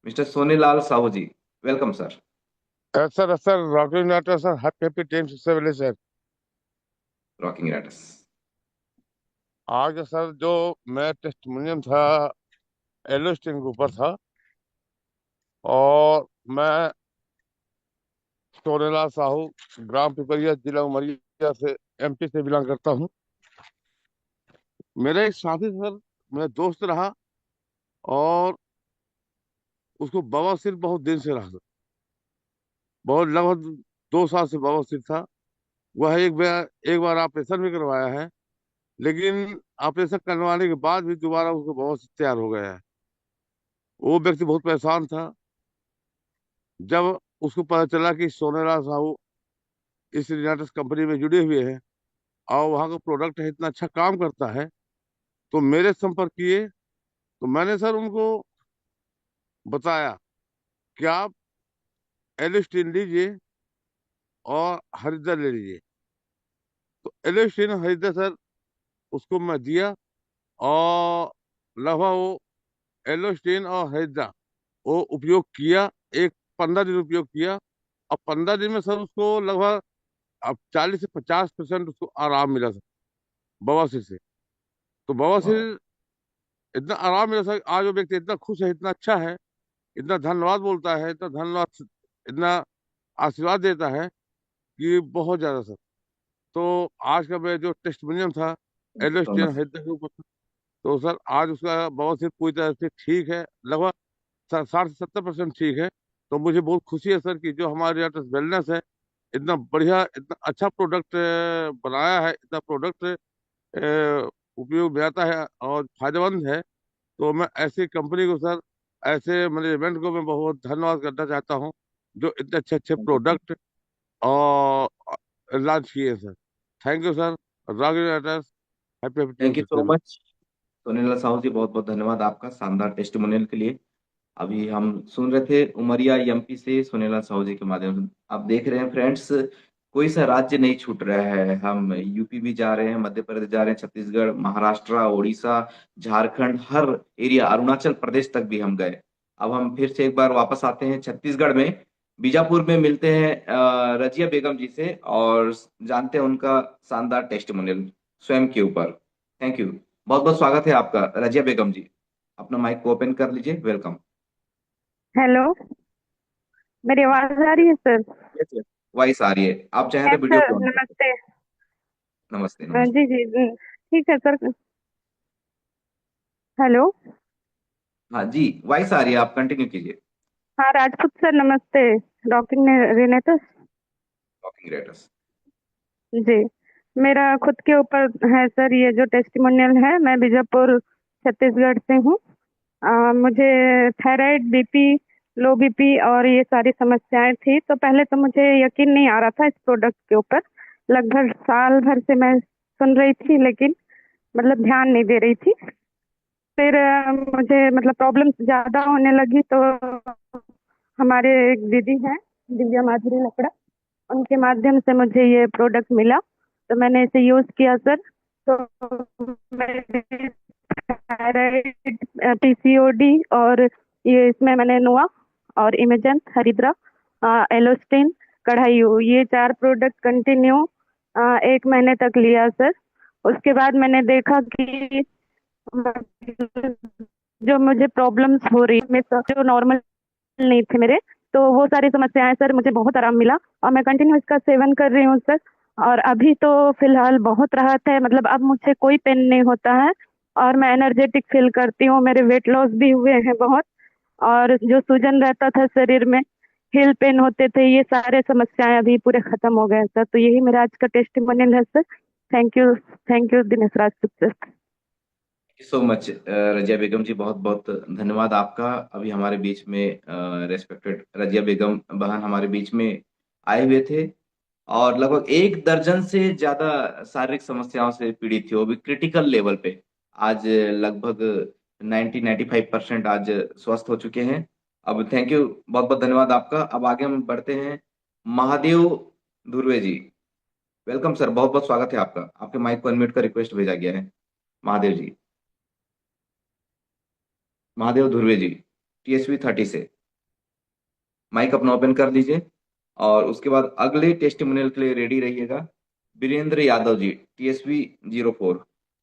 mister Sonelal Sahu ji. Welcome sir. Sir rocking नाटर sir, happy team successfully sir. Rocking राइटर्स। आज सर जो मैं टेस्टिमोनियम था एलोस्टिन के ऊपर था, और मैं सोनेलाल साहू, ग्राम पिपरिया, जिला उमरिया से MP से बिलोंग करता हूँ। मेरा एक साथी सर मेरा दोस्त रहा, और उसको बवासीर बहुत दिन से रहा, बहुत लगभग 2 साल से बवासीर था। वह एक बार ऑपरेशन भी करवाया है, लेकिन ऑपरेशन करवाने के बाद भी दोबारा उसको बवासीर तैयार हो गया है। वो व्यक्ति बहुत परेशान था। जब उसको पता चला कि सोनेलाल साहू इस रिलायंस कंपनी में जुड़े हुए हैं और वहाँ का प्रोडक्ट है, इतना अच्छा काम करता है, तो मेरे संपर्क किए। तो मैंने सर उनको बताया कि आप एलिस्टीन लीजिए और हरिद्रा ले लीजिए। तो एलिस्टीन हरिद्रा सर उसको मैं दिया, और लगभग वो एलिस्टीन और हरिद्रा वो उपयोग किया। 15 दिन उपयोग किया, और 15 दिन में सर उसको लगभग अब 40 से 50% उसको आराम मिला सर बवासीर से। तो बवासीर इतना आराम मिला सर, आज वो व्यक्ति इतना खुश है, इतना अच्छा है, इतना धन्यवाद बोलता है, इतना धन्यवाद, इतना आशीर्वाद देता है कि बहुत ज्यादा सर। तो आज का मैं जो टेस्टिमोनियम था एलोस्टिन हृदय के ऊपर, तो सर आज उसका बवासीर पूरी तरह से ठीक है, लगभग 60 से 70% ठीक है। तो मुझे बहुत खुशी है सर कि जो हमारे यहाँ वेलनेस है, इतना बढ़िया, इतना अच्छा प्रोडक्ट बनाया है, इतना प्रोडक्ट उपयोग में आता है और फायदेमंद है। तो मैं ऐसी कंपनी को सर, ऐसे मैनेजमेंट को मैं बहुत धन्यवाद करना चाहता हूँ, जो इतने अच्छे अच्छे प्रोडक्ट और लॉन्च किए sir. Thank you sir. Happy thank you so much Sonelal Sahu ji, बहुत बहुत धन्यवाद आपका शानदार टेस्टिमोनियल के लिए। अभी हम सुन रहे थे उमरिया एमपी से सुनेला साहू जी के माध्यम से। आप देख रहे हैं फ्रेंड्स, कोई सा राज्य नहीं छूट रहा है। हम यूपी भी जा रहे हैं, मध्य प्रदेश जा रहे हैं, छत्तीसगढ़, महाराष्ट्र, उड़ीसा, झारखंड, हर एरिया, अरुणाचल प्रदेश तक भी हम गए। अब हम फिर से एक बार वापस आते हैं छत्तीसगढ़ में, बीजापुर में मिलते हैं रजिया बेगम जी से और जानते हैं उनका शानदार टेस्टिमोनियल स्वयं के ऊपर। Thank you. बहुत बहुत स्वागत है आपका रजिया बेगम जी। अपना माइक को ओपन कर लीजिए। वेलकम। हेलो, मेरी आवाज आ रही है सर? वॉइस आ रही है, आप चाहें तो यस वीडियो सर, को ऑन कर सकते नमस्ते। हैं। नमस्ते नमस्ते। जी जी ठीक है सर। हेलो। हाँ जी, वॉइस आ रही है, आप कंटिन्यू कीजिए। हाँ राजपूत सर, नमस्ते। रॉकिंग रेनेटस। टॉकिंग रेटर्स। जी, मेरा खुद के ऊपर है सर ये जो टेस्टिमोनियल है। मैं बीजापुर छत्तीसगढ़ से हूँ। मुझे थायराइड, बीपी, लो बीपी और ये सारी समस्याएं थी। तो पहले तो मुझे यकीन नहीं आ रहा था इस प्रोडक्ट के ऊपर। लगभग साल भर से मैं सुन रही थी, लेकिन मतलब ध्यान नहीं दे रही थी। फिर मुझे मतलब प्रॉब्लम ज्यादा होने लगी, तो हमारे एक दीदी हैं, दिव्या माधुरी लकड़ा, उनके माध्यम से मुझे ये प्रोडक्ट मिला। तो मैंने इसे यूज किया सर। तो मेरे थायराइड, पीसीओडी और ये इसमें मैंने नोआ और इमेजन, हरिद्रा, एलोस्टिन, कढ़ाई, ये 4 प्रोडक्ट कंटिन्यू 1 महीने तक लिया सर। उसके बाद मैंने देखा कि जो मुझे प्रॉब्लम्स हो रही में जो नॉर्मल नहीं थे मेरे, तो वो सारी समस्याएं सर मुझे बहुत आराम मिला और मैं कंटिन्यू इसका सेवन कर रही हूँ सर। और अभी तो फिलहाल बहुत राहत है, मतलब अब मुझे कोई पेन नहीं होता है और मैं एनर्जेटिक फील करती हूँ। मेरे वेट लॉस भी हुए हैं बहुत, और जो सूजन रहता था शरीर में, हिल पेन होते थे, ये सारे समस्याएं अभी पूरे खत्म हो गए हैं सर। तो यही मेरा आज का टेस्टिमोनियल है sir. Thank you Dinesh Rajput sir. So much Razia Begum ji, बहुत बहुत धन्यवाद आपका। अभी हमारे बीच में रेस्पेक्टेड रजिया बेगम बहन हमारे बीच में आए हुए थे और लगभग 1 दर्जन से ज्यादा शारीरिक समस्याओं से पीड़ित थी, वो भी क्रिटिकल लेवल पे। आज लगभग 90-95% आज स्वस्थ हो चुके हैं। अब थैंक यू, बहुत बहुत धन्यवाद आपका। अब आगे हम बढ़ते हैं। महादेव धुर्वे जी, वेलकम सर, बहुत बहुत स्वागत है आपका। आपके माइक को अनम्यूट का रिक्वेस्ट भेजा गया है। महादेव जी, महादेव धुर्वे जी, टीएसवी 30 से माइक अपना ओपन कर लीजिए और उसके बाद अगले टेस्टिमोनियल के लिए रेडी रहिएगा। वीरेंद्र यादव जी, टीएसवी 04,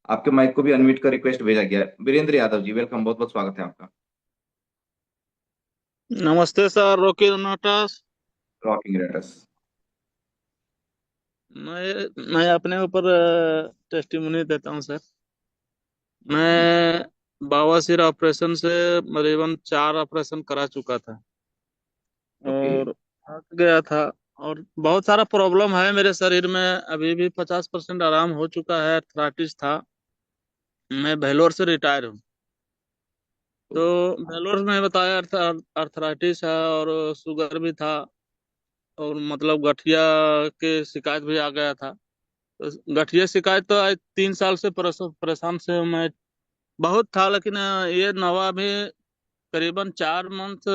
आपके माइक को भी अनम्यूट का रिक्वेस्ट भेजा गया है। वीरेंद्र यादव जी, वेलकम, बहुत बहुत स्वागत है आपका। नमस्ते सर, रॉकी रेनाटस। रॉकिंग रेटर्स। मैं अपने ऊपर टेस्टिमोनी देता हूँ सर। मैं बवासीर ऑपरेशन से करीबन 4 ऑपरेशन करा चुका था और थक गया था और बहुत सारा प्रॉब्लम है मेरे शरीर में। अभी भी 50% आराम हो चुका है। अर्थराइटिस था। मैं भेलोर से रिटायर हूँ। तो भेलोर में बताया अर्थराइटिस है और शुगर भी था और मतलब गठिया के शिकायत भी आ गया था। तो गठिया शिकायत तो आज 3 साल से परेशान से मैं बहुत था, लेकिन ये नोवा भी करीबन 4 मंथ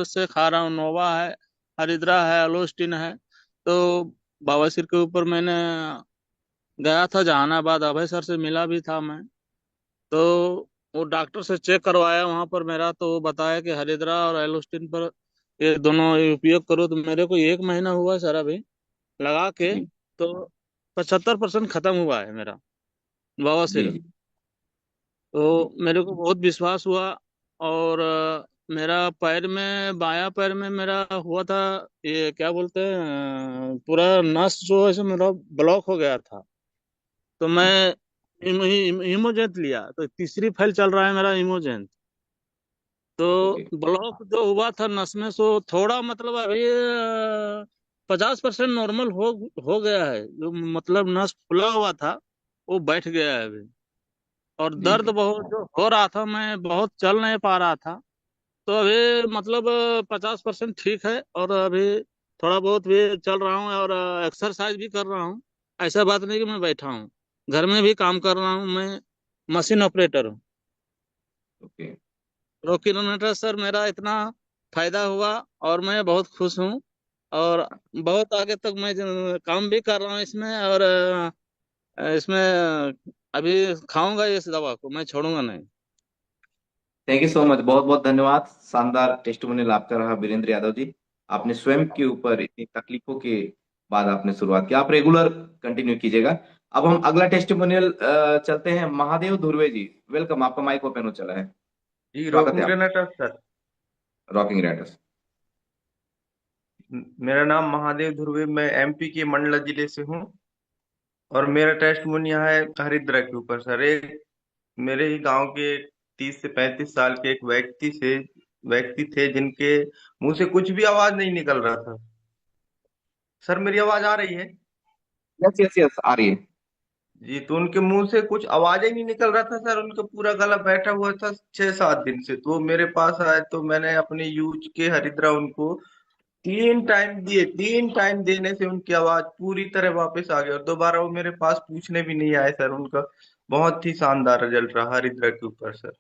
से खा रहा हूँ। नोवा है, हरिद्रा है, एलोस्टिन है। तो बवासीर के ऊपर मैंने गया था जहानाबाद, अभय सर से मिला भी था मैं। तो वो डॉक्टर से चेक करवाया वहां पर मेरा, तो वो बताया कि हरिद्रा और एलोस्टिन पर ये दोनों उपयोग करो। तो मेरे को 1 महीना हुआ सर अभी लगा के, तो 75% खत्म हुआ है मेरा बवासीर। तो मेरे को बहुत विश्वास हुआ। और मेरा पैर में, बायां पैर में मेरा हुआ था, ये क्या बोलते हैं, पूरा नस जो है मेरा ब्लॉक हो गया था। तो मैं इमोजेंट लिया, तो तीसरी फाइल चल रहा है मेरा इमोजेंट। तो ब्लॉक जो हुआ था नस में, सो थोड़ा मतलब अभी 50% नॉर्मल हो गया है। जो मतलब नस फुला हुआ था वो बैठ गया है अभी। और दर्द बहुत जो हो रहा था, मैं बहुत चल नहीं पा रहा था। तो अभी मतलब 50% ठीक है और अभी थोड़ा बहुत भी चल रहा हूँ और एक्सरसाइज भी कर रहा हूँ। ऐसा बात नहीं कि मैं बैठा हूँ, घर में भी काम कर रहा हूँ। मैं मशीन ऑपरेटर हूँ। रॉकी रेनाटा सर, मेरा इतना फायदा हुआ और मैं बहुत खुश हूँ, और बहुत आगे तक मैं काम भी कर रहा हूँ इसमें, और इसमें अभी खाऊंगा इस दवा को, मैं छोड़ूंगा नहीं। थैंक यू सो मच, बहुत बहुत धन्यवाद। शानदार टेस्टिमोनियल आपका रहा वीरेंद्र यादव जी। आपने स्वयं के ऊपर इतनी तकलीफों के बाद आपने शुरुआत की, आप रेगुलर कंटिन्यू कीजिएगा। अब हम अगला टेस्टिमोनियल चलते हैं। महादेव धुर्वे जी, वेलकम, आपका माइक ओपन हो चला है, जी, स्वागत है रॉकिंग आप। रेनाटस सर। रॉकिंग रेनाटस। मेरा नाम महादेव ध्रुवे, मैं एमपी के मंडला जिले से हूँ और मेरा टेस्टमोनी है हरिद्रा के ऊपर सर। एक मेरे ही गांव के 30 से 35 साल के एक व्यक्ति थे जिनके मुंह से कुछ भी आवाज नहीं निकल रहा था। सर मेरी आवाज आ रही है? यस यस यस, आ रही है। जी, तो उनके मुंह से कुछ आवाज ही नहीं निकल रहा था सर। उनका पूरा गला बैठा हुआ था 6-7 दिन से। तो वो मेरे पास आए तो मैंने अपने यूज के हरिद्रा उनको 3 टाइम दिए। 3 टाइम देने से उनकी आवाज पूरी तरह वापस आ गई और दोबारा वो मेरे पास पूछने भी नहीं आए सर। उनका बहुत ही शानदार रिजल्ट रहा हरिद्रा के ऊपर sir.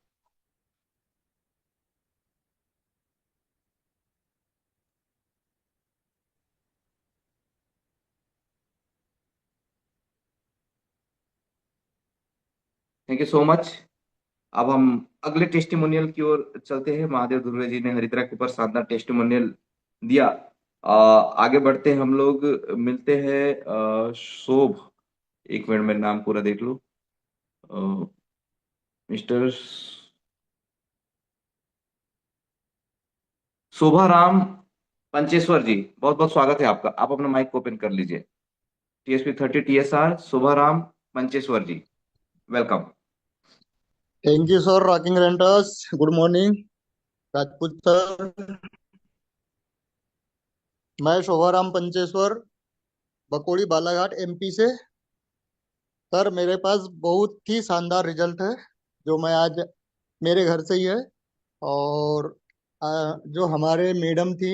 Thank you so much. अब हम अगले टेस्टिमोनियल की ओर चलते हैं। महादेव धुर्वे जी ने हरिद्रा के ऊपर शानदार टेस्टिमोनियल दिया। आगे बढ़ते हैं हम लोग, मिलते हैं शोभ। एक मिनट में नाम पूरा देख लो। मिस्टर शोभाराम पंचेश्वर जी, बहुत बहुत स्वागत है आपका। आप अपना माइक ओपन कर लीजिए। TSP 30 TSR Shobharam Pancheshwar ji, welcome. Thank you sir, rocking रेंटर्स। Good morning Rajput sir. मैं शोभाराम पंचेश्वर, बकोड़ी बालाघाट MP से। सर मेरे पास बहुत ही शानदार रिजल्ट है जो मैं आज मेरे घर से ही है। और जो हमारे मैडम थी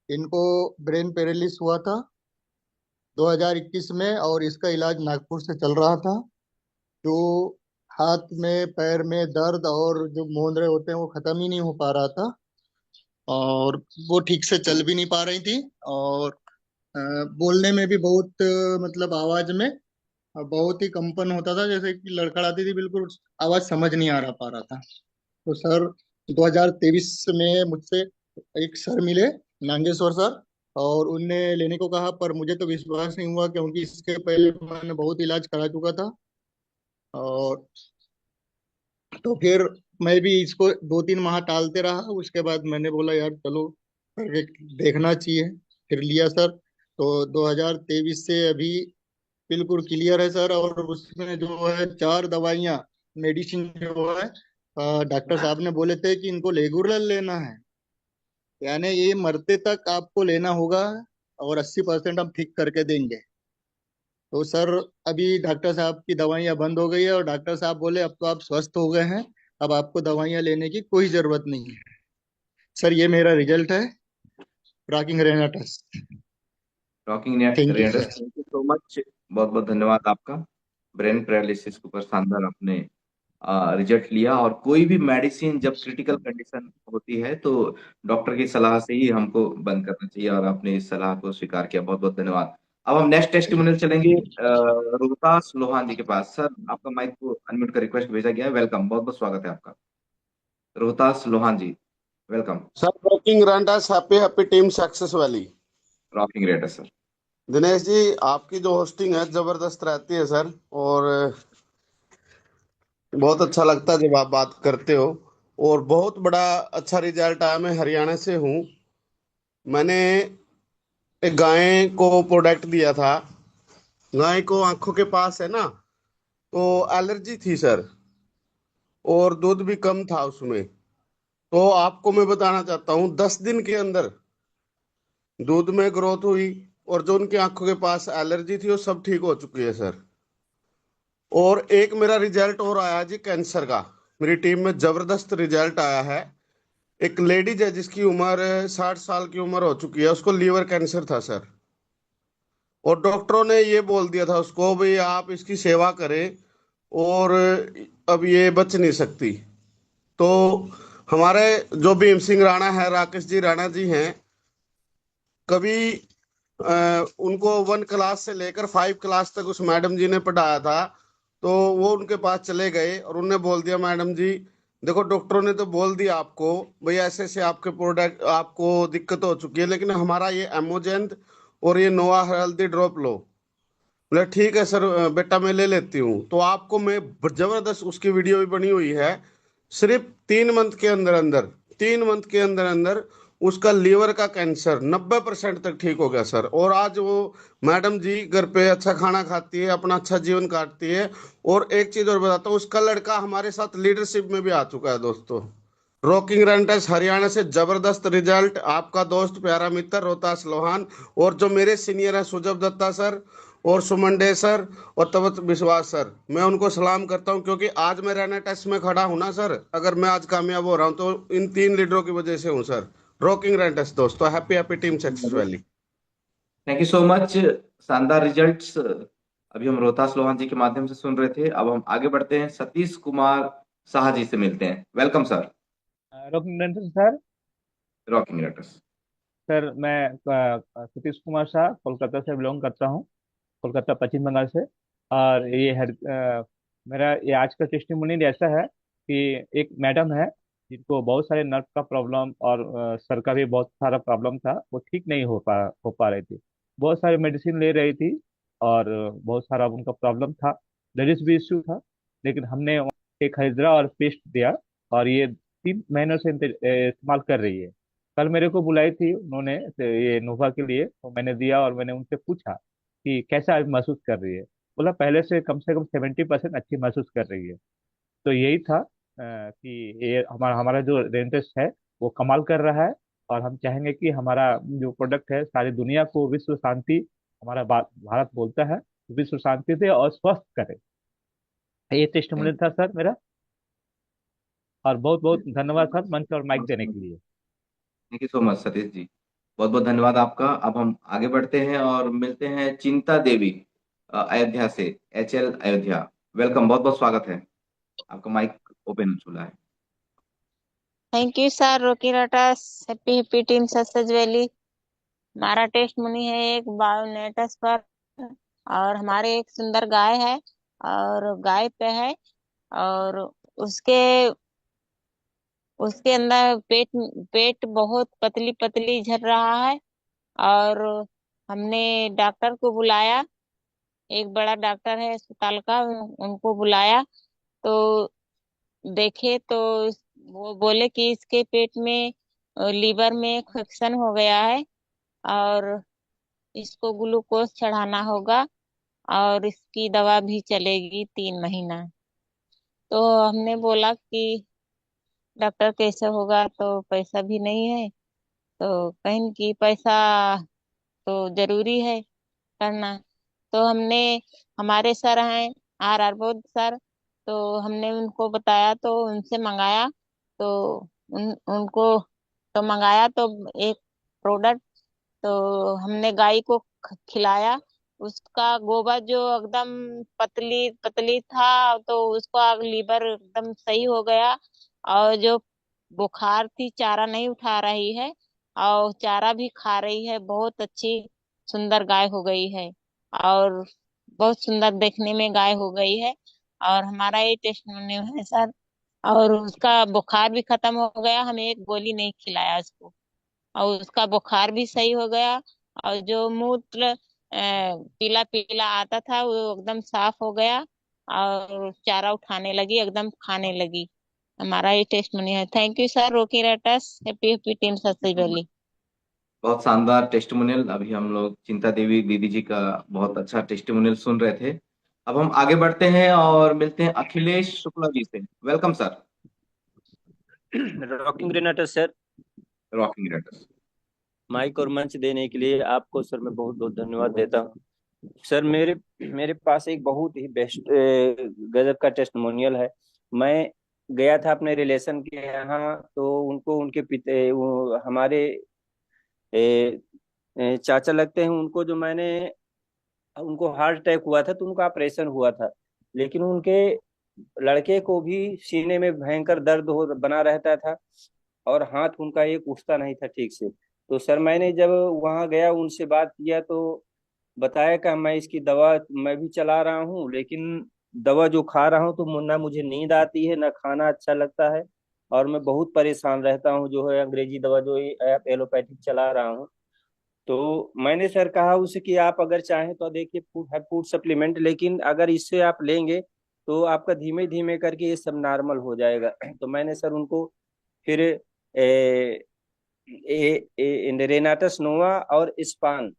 इनको ब्रेन पैरालिसिस हुआ था 2021 में, और इसका इलाज नागपुर से चल रहा था। जो हाथ में पैर में दर्द और जो मोंदरे होते हैं वो खत्म ही नहीं हो पा रहा था, और वो ठीक से चल भी नहीं पा रही थी, और बोलने में भी बहुत मतलब आवाज में बहुत ही कंपन होता था, जैसे कि लड़खड़ाती थी, बिल्कुल आवाज समझ नहीं आ रहा पा रहा था। तो सर 2023 में मुझसे एक सर मिले, नागेश्वर सर, और उनने लेने को कहा, पर मुझे तो विश्वास नहीं हुआ क्योंकि इसके पहले मैंने बहुत इलाज करा चुका था। और तो फिर मैं भी इसको 2-3 माह टालते रहा। उसके बाद मैंने बोला यार चलो करके देखना चाहिए, फिर लिया सर। तो 2023 से अभी बिल्कुल क्लियर है सर। और उसमें जो है 4 दवाइयाँ मेडिसिन जो है डॉक्टर साहब ने बोले थे कि इनको रेगुलर लेना है, यानी ये मरते तक आपको लेना होगा, और 80% हम ठीक करके देंगे। तो सर अभी डॉक्टर साहब की दवाइयाँ बंद हो गई है, और डॉक्टर साहब बोले अब तो आप स्वस्थ हो गए हैं, अब आपको दवाइयाँ लेने की कोई जरूरत नहीं है। सर ये मेरा रिजल्ट है, rocking Renatus. Rocking thank you Renatus, sir. Thank you so much, बहुत बहुत धन्यवाद आपका। ब्रेन पैरालिसिस के ऊपर शानदार आपने रिजल्ट लिया। और कोई भी मेडिसिन जब क्रिटिकल कंडीशन होती है तो डॉक्टर की सलाह से ही हमको बंद करना चाहिए, और आपने इस सलाह को स्वीकार किया, बहुत बहुत धन्यवाद। अब हम नेक्स्ट टेस्टिमोनियल चलेंगे रोहतास लोहान जी के पास। सर आपका माइक को अनम्यूट का रिक्वेस्ट भेजा गया है, वेलकम, बहुत बहुत स्वागत है आपका। Rohtas Lohan ji, welcome. Sir rocking Renatus, happy happy team success valley. Rocking Renatus sir. Dinesh ji, आपकी जो होस्टिंग है जबरदस्त रहती है सर, और बहुत अच्छा लगता है जब आप बात करते हो। और बहुत बड़ा अच्छा रिजल्ट आया। मैं हरियाणा से हूँ। मैंने एक गाय को प्रोडक्ट दिया था। गाय को आंखों के पास है ना, तो एलर्जी थी सर, और दूध भी कम था उसमें। तो आपको मैं बताना चाहता हूँ 10 दिन के अंदर दूध में ग्रोथ हुई, और जो उनकी आंखों के पास एलर्जी थी वो सब ठीक हो चुकी है सर। और एक मेरा रिजल्ट और आया जी कैंसर का। मेरी टीम में जबरदस्त रिजल्ट आया है। एक लेडीज है जिसकी उम्र 60 साल की उम्र हो चुकी है, उसको लीवर कैंसर था सर, और डॉक्टरों ने ये बोल दिया था उसको भाई आप इसकी सेवा करें, और अब ये बच नहीं सकती। तो हमारे जो भीम सिंह राणा है, राकेश जी राणा जी हैं, कभी उनको 1 क्लास से लेकर 5 क्लास तक उस मैडम जी ने पढ़ाया था। तो वो उनके पास चले गए और उन्होंने बोल दिया, मैडम जी देखो डॉक्टरों ने तो बोल दिया आपको भाई ऐसे ऐसे आपके प्रोडक्ट आपको दिक्कत हो चुकी है, लेकिन हमारा ये एमोजेंथ और ये नोवा हल्दी ड्रॉप लो। बोले ठीक है सर, बेटा मैं ले लेती हूँ। तो आपको मैं जबरदस्त उसकी वीडियो भी बनी हुई है। सिर्फ 3 मंथ के अंदर अंदर 3 मंथ के अंदर अंदर उसका लीवर का कैंसर 90% तक ठीक हो गया सर। और आज वो मैडम जी घर पे अच्छा खाना खाती है, अपना अच्छा जीवन काटती है। और एक चीज और बताता हूँ, उसका लड़का हमारे साथ लीडरशिप में भी आ चुका है दोस्तों। रॉकिंग रेंटस हरियाणा से जबरदस्त रिजल्ट। आपका दोस्त प्यारा मित्र रोहतास लोहान, और जो मेरे सीनियर हैं सुजब दत्ता सर और सुमन डे सर और तवत विश्वास सर, मैं उनको सलाम करता हूं, क्योंकि आज मैं रहना टेस्ट में खड़ा हूं ना सर, अगर मैं आज कामयाब हो रहा हूं तो इन 3 लीडरों की वजह से हूं सर। रॉकिंग रेंटस दोस्तों, happy happy team success valley. Thank you so much. शानदार रिजल्ट्स अभी हम रोहतास लोहान जी के माध्यम से सुन रहे थे। अब हम आगे बढ़ते हैं, सतीश कुमार साहा जी से मिलते हैं। Welcome sir. Rocking Renatus sir. Rocking Renatus. Sir मैं सतीश कुमार शाह कोलकाता से बिलोंग करता हूँ, कोलकाता पश्चिम बंगाल से। और मेरा ये आज का टेस्टिमोनियल ऐसा है कि एक मैडम है जिनको बहुत सारे नर्व का प्रॉब्लम और सर का भी बहुत सारा प्रॉब्लम था, वो ठीक नहीं हो पा रही थी। बहुत सारी मेडिसिन ले रही थी और बहुत सारा उनका प्रॉब्लम था, लेडीज भी इश्यू था। लेकिन हमने एक हजरा और पेस्ट दिया और ये 3 महीनों से इस्तेमाल कर रही है। कल मेरे को बुलाई थी उन्होंने ये नोवा के लिए, तो मैंने दिया और मैंने उनसे पूछा कि कैसा आज महसूस कर रही है। बोला पहले से कम 70% अच्छी महसूस कर रही है। तो यही था कि ये हमारा हमारा जो रेंटस है वो कमाल कर रहा है। और हम चाहेंगे कि हमारा जो प्रोडक्ट है सारी दुनिया को विश्व शांति, हमारा भारत बोलता है विश्व शांति दे और स्वस्थ करे। ये टेस्टिमोनियल था सर मेरा, और बहुत बहुत धन्यवाद सर मंच और माइक देने के लिए। Thank you so much Satish ji, बहुत बहुत धन्यवाद आपका। अब हम आगे बढ़ते हैं और मिलते हैं चिंता देवी अयोध्या से, HL अयोध्या। वेलकम, बहुत बहुत स्वागत है। आपका माइक ओपन खुला है। Thank you sir rocky Renatus. Happy happy team success valley. हमारा टेस्ट मनी है एक बायोनेटस पर, और हमारे एक सुंदर गाय है और गाय पे है, और उसके उसके अंदर पेट पेट बहुत पतली पतली झड़ रहा है। और हमने डॉक्टर को बुलाया, एक बड़ा डॉक्टर है अस्पताल का, उनको बुलाया। तो देखे तो वो बोले कि इसके पेट में लीवर में इन्फेक्शन हो गया है और इसको ग्लूकोज चढ़ाना होगा और इसकी दवा भी चलेगी 3 महीना। तो हमने बोला कि डॉक्टर कैसे होगा, तो पैसा भी नहीं है। तो कहीं कि पैसा तो जरूरी है करना। तो हमने, हमारे सर हैं RR बोध सर, तो हमने उनको बताया तो उनसे मंगाया। तो उनको तो मंगाया तो एक प्रोडक्ट, तो हमने गाय को खिलाया। उसका गोबर जो एकदम पतली पतली था, तो उसका लीवर एकदम सही हो गया। और जो बुखार थी, चारा नहीं उठा रही है और चारा भी खा रही है, बहुत अच्छी सुंदर गाय हो गई है और बहुत सुंदर देखने में गाय हो गई है। और हमारा ये टेस्टिमोनियल है सर। और उसका बुखार भी खत्म हो गया, हमें एक गोली नहीं खिलाया उसको, और उसका बुखार भी सही हो गया। और जो मूत्र पीला पीला आता था वो एकदम साफ हो गया और चारा उठाने लगी, एकदम खाने लगी। हमारा ये टेस्टिमोनियल है। Thank you sir rocky Renatus. Happy happy team success valley. बहुत शानदार टेस्टिमोनियल। अभी हम लोग चिंता देवी दीदी जी का बहुत अच्छा टेस्टिमोनियल सुन रहे थे। अब हम आगे बढ़ते हैं और मिलते हैं अखिलेश शुक्ला जी से। Welcome sir. Rocking Renatus sir. Rocking Renatus. Mike और मंच देने के लिए आपको सर मैं बहुत बहुत धन्यवाद देता हूँ। सर मेरे मेरे पास एक बहुत ही बेस्ट गजब का टेस्टिमोनियल है। मैं गया था अपने रिलेशन के यहाँ, तो उनको उनके पिता हमारे चाचा लगते हैं उनको, जो मैंने उनको हार्ट अटैक हुआ था तो उनका ऑपरेशन हुआ था। लेकिन उनके लड़के को भी सीने में भयंकर दर्द हो बना रहता था और हाथ उनका एक उठता नहीं था ठीक से। तो सर मैंने जब वहाँ गया उनसे बात किया तो बताया कि मैं इसकी दवा मैं भी चला रहा हूँ, लेकिन दवा जो खा रहा हूँ तो ना मुझे नींद आती है ना खाना अच्छा लगता है, और मैं बहुत परेशान रहता हूँ जो है अंग्रेजी दवा जो एलोपैथिक चला रहा हूँ। तो मैंने सर कहा उसे कि आप अगर चाहें तो देखिए फूड सप्लीमेंट, लेकिन अगर इससे आप लेंगे तो आपका धीमे धीमे करके ये सब नॉर्मल हो जाएगा। तो मैंने सर उनको फिर रेनाटस नोवा और इस्पान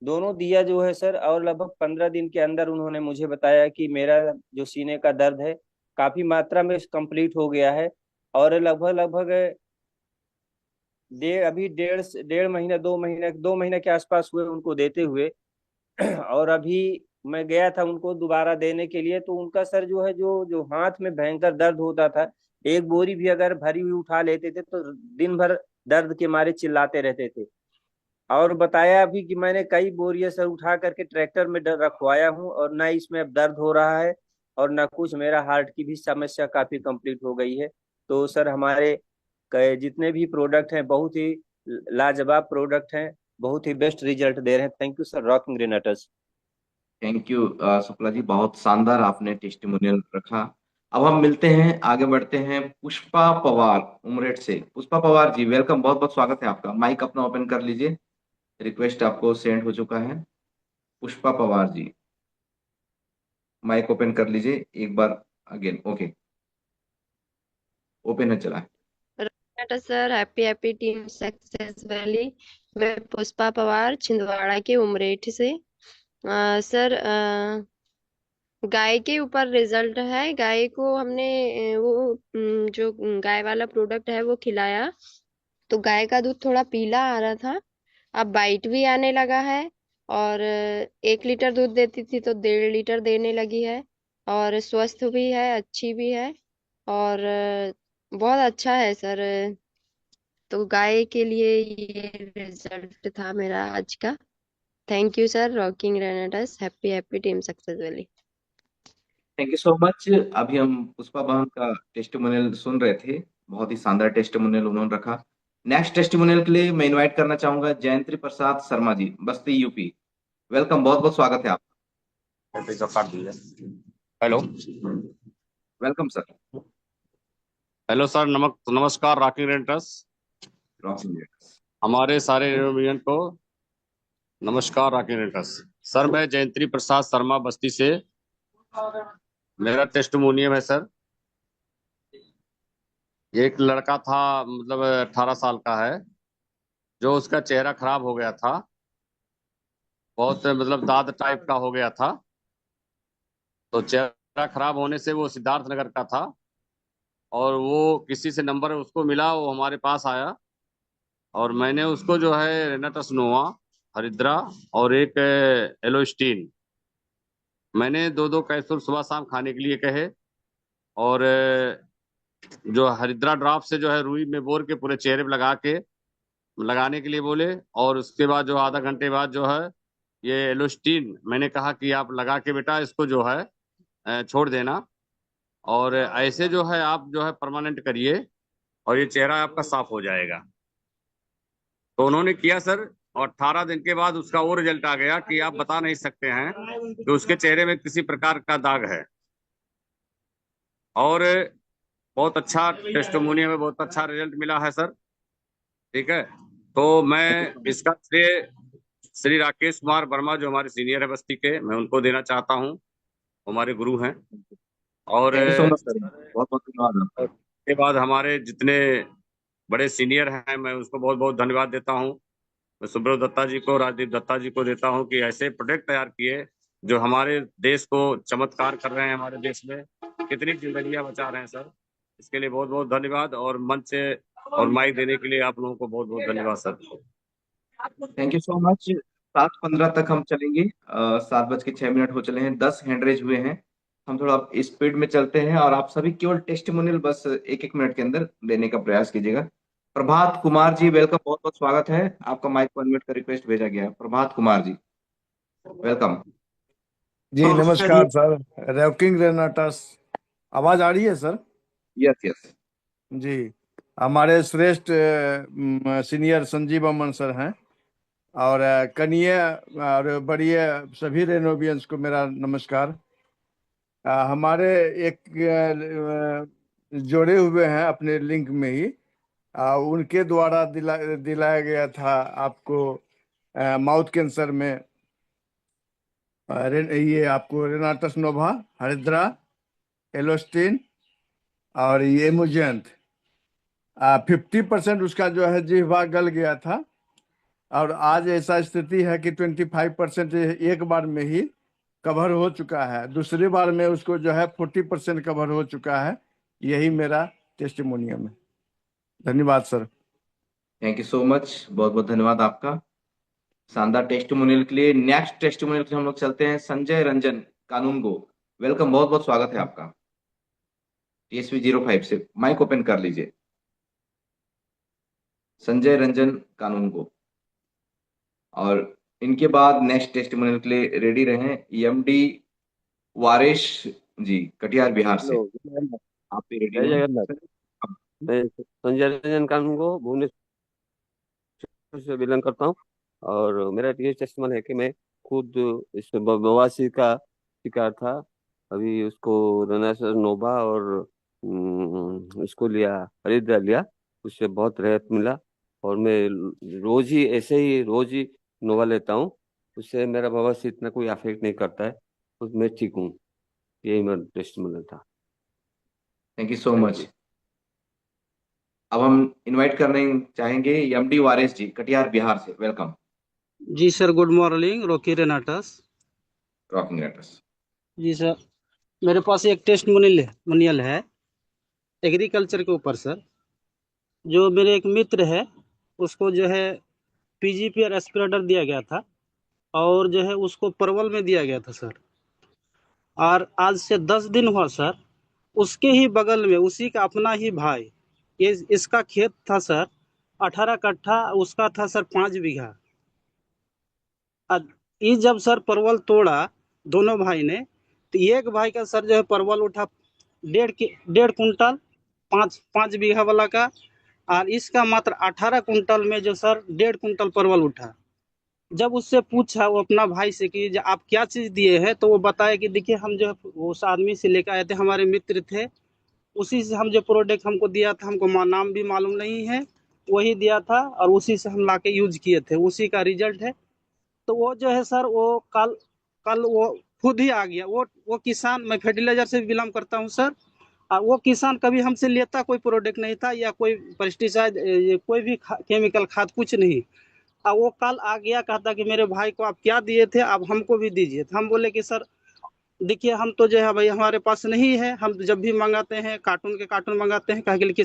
दोनों दिया जो है सर, और लगभग 15 दिन के अंदर उन्होंने मुझे बताया कि मेरा जो सीने का दर्द है काफी मात्रा में कंप्लीट हो गया है। और लगभग लगभग अभी डेढ़ महीना 2 महीने के आसपास हुए उनको देते हुए। और अभी मैं गया था उनको दोबारा देने के लिए, तो उनका सर जो है जो जो हाथ में भयंकर दर्द होता था, एक बोरी भी अगर भरी हुई उठा लेते थे तो दिन भर दर्द के मारे चिल्लाते रहते थे। और बताया भी कि मैंने कई बोरियां सर उठा करके ट्रैक्टर में रखवाया हूँ और ना इसमें अब दर्द हो रहा है और ना कुछ, मेरा हार्ट की भी समस्या काफी कंप्लीट हो गई है। तो सर हमारे जितने भी प्रोडक्ट हैं बहुत ही लाजवाब प्रोडक्ट हैं, बहुत ही बेस्ट रिजल्ट दे रहे हैं। Thank you sir, rocking Renatus. Thank you Shukla ji, बहुत शानदार आपने टेस्टिमोनियल रखा। अब हम मिलते हैं, आगे बढ़ते हैं पुष्पा पवार उमरेठ से। पुष्पा पवार जी वेलकम, बहुत बहुत स्वागत है आपका। माइक अपना ओपन कर लीजिए, रिक्वेस्ट आपको सेंड हो चुका है। पुष्पा पवार जी माइक ओपन कर लीजिए एक बार अगेन। ओके, ओपन है, चला है। Renatus sir, happy happy team success valley. मैं पुष्पा पवार छिंदवाड़ा के उमरेठ से। सर गाय के ऊपर रिजल्ट है। गाय को हमने जो गाय वाला प्रोडक्ट है वो खिलाया तो गाय का दूध थोड़ा पीला आ रहा था, अब वाइट भी आने लगा है। और 1 लीटर दूध देती थी तो 1.5 लीटर देने लगी है, और स्वस्थ भी है, अच्छी भी है, और बहुत अच्छा है सर। तो गाय के लिए ये रिजल्ट था मेरा आज का। Thank you sir, rocking Renatus, happy happy team success वाली। Thank you so much. अभी हम पुष्पा बहन का टेस्टिमोनियल सुन रहे थे, बहुत ही शानदार टेस्टिमोनियल उन्होंने रखा। नेक्स्ट टेस्टिमोनियल के लिए मैं इनवाइट करना चाहूंगा जयंत्री प्रसाद शर्मा जी, बस्ती यूपी। वेलकम, बहुत बहुत स्वागत है आपका। Hello welcome sir. Hello sir, नमस्कार रॉकिंग रेंटर्स। हमारे सारे रेनोवियन को नमस्कार रॉकिंग रेंटर्स। सर मैं जयंत्री प्रसाद शर्मा बस्ती से, मेरा टेस्टिमोनियम है सर। ये एक लड़का था, मतलब 18 साल का है, जो उसका चेहरा खराब हो गया था, बहुत मतलब दाद टाइप का हो गया था। तो चेहरा खराब होने से वो सिद्धार्थ नगर का था और वो किसी से नंबर उसको मिला, वो हमारे पास आया और मैंने उसको जो है रेनाटस नोवा, हरिद्रा और एक एलोस्टीन, मैंने 2-2 कैप्सूल सुबह शाम खाने के लिए कहे। और जो हरिद्रा ड्रॉप से जो है रुई में बोर के पूरे चेहरे पे लगाने के लिए बोले, और उसके बाद जो आधा घंटे बाद जो है ये एलोस्टीन मैंने कहा कि आप लगा के बेटा इसको जो है छोड़ देना, और ऐसे जो है आप जो है परमानेंट करिए और ये चेहरा आपका साफ हो जाएगा। तो उन्होंने किया सर, और 18 दिन के बाद उसका वो रिजल्ट आ गया कि आप बता नहीं सकते हैं कि उसके चेहरे में किसी प्रकार का दाग है। और बहुत अच्छा टेस्टिमोनियल में बहुत अच्छा रिजल्ट मिला है सर। ठीक है, तो मैं इसका श्रेय श्री राकेश कुमार वर्मा जो हमारे सीनियर है बस्ती के, मैं उनको देना चाहता हूँ, हमारे गुरु हैं। और बहुत बहुत धन्यवाद। उसके बाद हमारे जितने बड़े सीनियर हैं मैं उसको बहुत बहुत धन्यवाद देता हूँ। मैं सुब्रत दत्ता जी को, राजदीप दत्ता जी को देता हूँ कि ऐसे प्रोडक्ट तैयार किए जो हमारे देश को चमत्कार कर रहे हैं, हमारे देश में कितनी जिंदगियां बचा रहे हैं सर। इसके लिए बहुत बहुत धन्यवाद, और मंच से और माइक देने के लिए आप लोगों को बहुत बहुत धन्यवाद sir. Thank you so much. 7:15 तक हम चलेंगे, 7:06 हो चले हैं, 10 हैंड रेज हुए हैं। हम थोड़ा स्पीड में चलते हैं और आप सभी केवल टेस्टिमोनियल बस 1-1 मिनट के अंदर देने का प्रयास कीजिएगा। प्रभात कुमार जी वेलकम, बहुत बहुत स्वागत है आपका। माइक को अनम्यूट का रिक्वेस्ट भेजा गया है। प्रभात कुमार जी वेलकम जी नमस्कार सर, रॉकिंग रेनाटस आवाज आ रही है सर? Yes yes. जी, हमारे श्रेष्ठ सीनियर संजीव अमन सर हैं, और कनिये और बड़िए सभी रेनोवियंस को मेरा नमस्कार। हमारे एक जोड़े हुए हैं अपने लिंक में ही, उनके द्वारा दिलाया गया था आपको माउथ कैंसर में ये आपको रेनाटस नोवा, हरिद्रा, एलोस्टिन और ये एमुजेंट। 50% उसका जो है जिह्वा गल गया था, और आज ऐसा स्थिति है कि 25% एक बार में ही कवर हो चुका है, दूसरी बार में उसको जो है 40% कवर हो चुका है। यही मेरा टेस्टिमोनियम है। धन्यवाद sir. Thank you so much, बहुत बहुत धन्यवाद आपका शानदार टेस्टिमोनियल के लिए। नेक्स्ट टेस्टिमोनियल के लिए हम लोग चलते हैं संजय रंजन कानूनगो। वेलकम, बहुत बहुत स्वागत है आपका। TSV 05 से माइक ओपन कर लीजिए। संजय रंजन कानूनगो। और इनके बाद नेक्स्ट टेस्टिमोनियल के लिए रेडी रहें MD वारिश जी, कटिहार बिहार से। हेलो, आप भी रेडी जय हैं? जगन्नाथ। मैं संजय रंजन कानूनगो भुवनेश्वर से बिलोंग करता हूँ। और मेरा ये टेस्टमन है कि मैं खुद इस बवासीर का शिकार था। अभी उसको रनासर नोबा और इसको लिया, हरिद्रा लिया, उससे बहुत राहत मिला। और मैं रोज ही नोवा लेता हूँ, उससे मेरा बवासीर इतना कोई अफेक्ट नहीं करता है, तो मैं ठीक हूँ। यही मेरा टेस्टमन था। Thank you so much. अब हम इनवाइट करने चाहेंगे MD वारिस जी, कटिहार बिहार से। वेलकम। जी sir, good morning, rocky Renatus. Rocking Renatus. जी सर, मेरे पास एक टेस्टिमोनियल है एग्रीकल्चर के ऊपर सर। जो मेरे एक मित्र है, उसको जो है PGP और एस्पिरेटर दिया गया था, और जो है उसको परवल में दिया गया था सर। और आज से 10 दिन हुआ सर, उसके ही बगल में उसी का अपना ही भाई, ये इसका खेत था सर 18 कट्ठा, उसका था सर 5 बीघा। ये जब सर परवल तोड़ा दोनों भाई ने, तो एक भाई का सर जो है परवल उठा 1.5 कुंटल, 5 बीघा वाला का, और इसका मात्र 18 कुंटल में जो सर 1.5 कुंटल परवल उठा। जब उससे पूछा वो अपना भाई से कि आप क्या चीज दिए हैं, तो वो बताया कि देखिए हम जो है उस आदमी से लेकर आए थे, हमारे मित्र थे, उसी से हम जो प्रोडक्ट हमको दिया था, हमको नाम भी मालूम नहीं है, वही दिया था और उसी से हम लाके यूज किए थे, उसी का रिजल्ट है। तो वो जो है सर, वो कल कल वो खुद ही आ गया। वो किसान, मैं फर्टिलाइजर से बिलोंग करता हूँ सर, और वो किसान कभी हमसे लेता कोई प्रोडक्ट नहीं था, या कोई पेस्टिसाइड, कोई भी केमिकल खाद कुछ नहीं। और वो कल आ गया, कहता कि मेरे भाई को आप क्या दिए थे, आप हमको भी दीजिए। तो हम बोले कि सर देखिए, हम तो जो है भाई हमारे पास नहीं है, हम जब भी मंगाते हैं कार्टून के कार्टून मंगाते हैं, काहे के लिए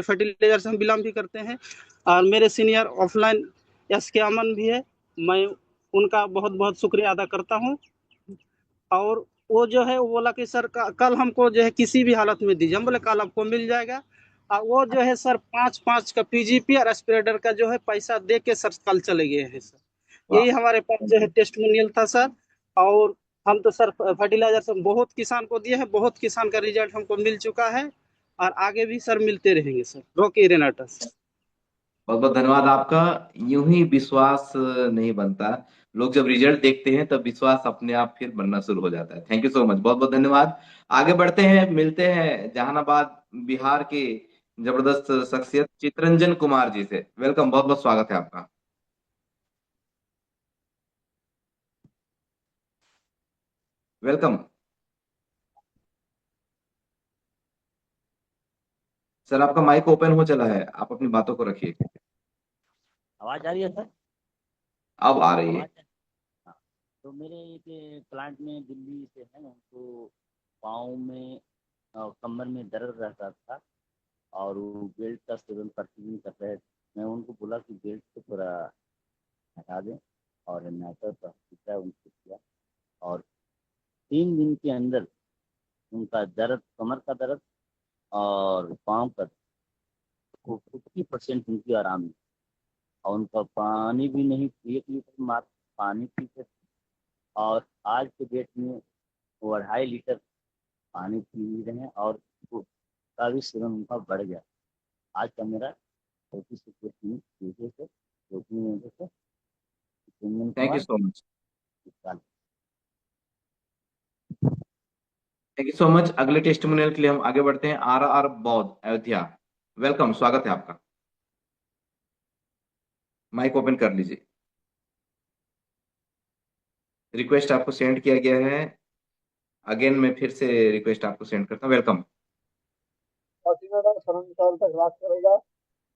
फर्टिलाइजर से हम बिलोंग भी करते हैं। और मेरे सीनियर ऑफलाइन SK अमन भी है, मैं उनका बहुत बहुत शुक्रिया अदा करता हूँ। और वो जो है वो बोला कि सर कल हमको जो है किसी भी हालत में दीजिए। हम बोले कल आपको मिल जाएगा। और वो जो है सर 5-5 का PGP और एस्पिरेटर का जो है पैसा दे के सर कल चले गए हैं सर। यही हमारे पास जो है टेस्टिमोनियल था सर। और हम तो सर फर्टिलाइजर से बहुत किसान को दिए हैं, बहुत किसान का रिजल्ट हमको मिल चुका है, और आगे भी सर मिलते रहेंगे सर। रॉकी रेनाटस। बहुत बहुत धन्यवाद आपका। यूं ही विश्वास नहीं बनता, लोग जब रिजल्ट देखते हैं तब विश्वास अपने आप फिर बनना शुरू हो जाता है। थैंक यू सो मच, बहुत बहुत धन्यवाद। आगे बढ़ते हैं, मिलते हैं जहानाबाद बिहार के जबरदस्त शख्सियत चितरंजन कुमार जी से। वेलकम, बहुत बहुत स्वागत है आपका। वेलकम सर, आपका माइक ओपन हो चला है, आप अपनी बातों को रखिए। आवाज आ रही है सर? अब आ रही है। हाँ, तो मेरे एक क्लाइंट में दिल्ली से है, उनको पाँव में और कमर में दर्द रहता था, और वो बेल्ट का सेवन कंटिन्यू कर रहे थे। मैं उनको बोला कि बेल्ट को थोड़ा हटा दें, और नाटर का दूसरा उनको किया, और 3 दिन के अंदर उनका दर्द, कमर का दर्द और पाँव का 50% उनकी आराम है। और उनका पानी भी नहीं, 1 लीटर मात्र पानी पीते थे, और आज के डेट में वो 2.5 लीटर पानी पी रहे हैं और का भी सेवन उनका बढ़ गया। आज का मेरा 34 से 34 पीछे से 2-3 वजह से Kundan thank you Kumar so much. Iqbal. Thank you so much. अगले टेस्टिमोनियल के लिए हम आगे बढ़ते हैं। RR बौद्ध अयोध्या, वेलकम, स्वागत है आपका। माइक ओपन कर लीजिए। रिक्वेस्ट आपको सेंड किया गया है। अगेन मैं फिर से रिक्वेस्ट आपको सेंड करता हूँ। वेलकम। शरण काल तक राज करेगा।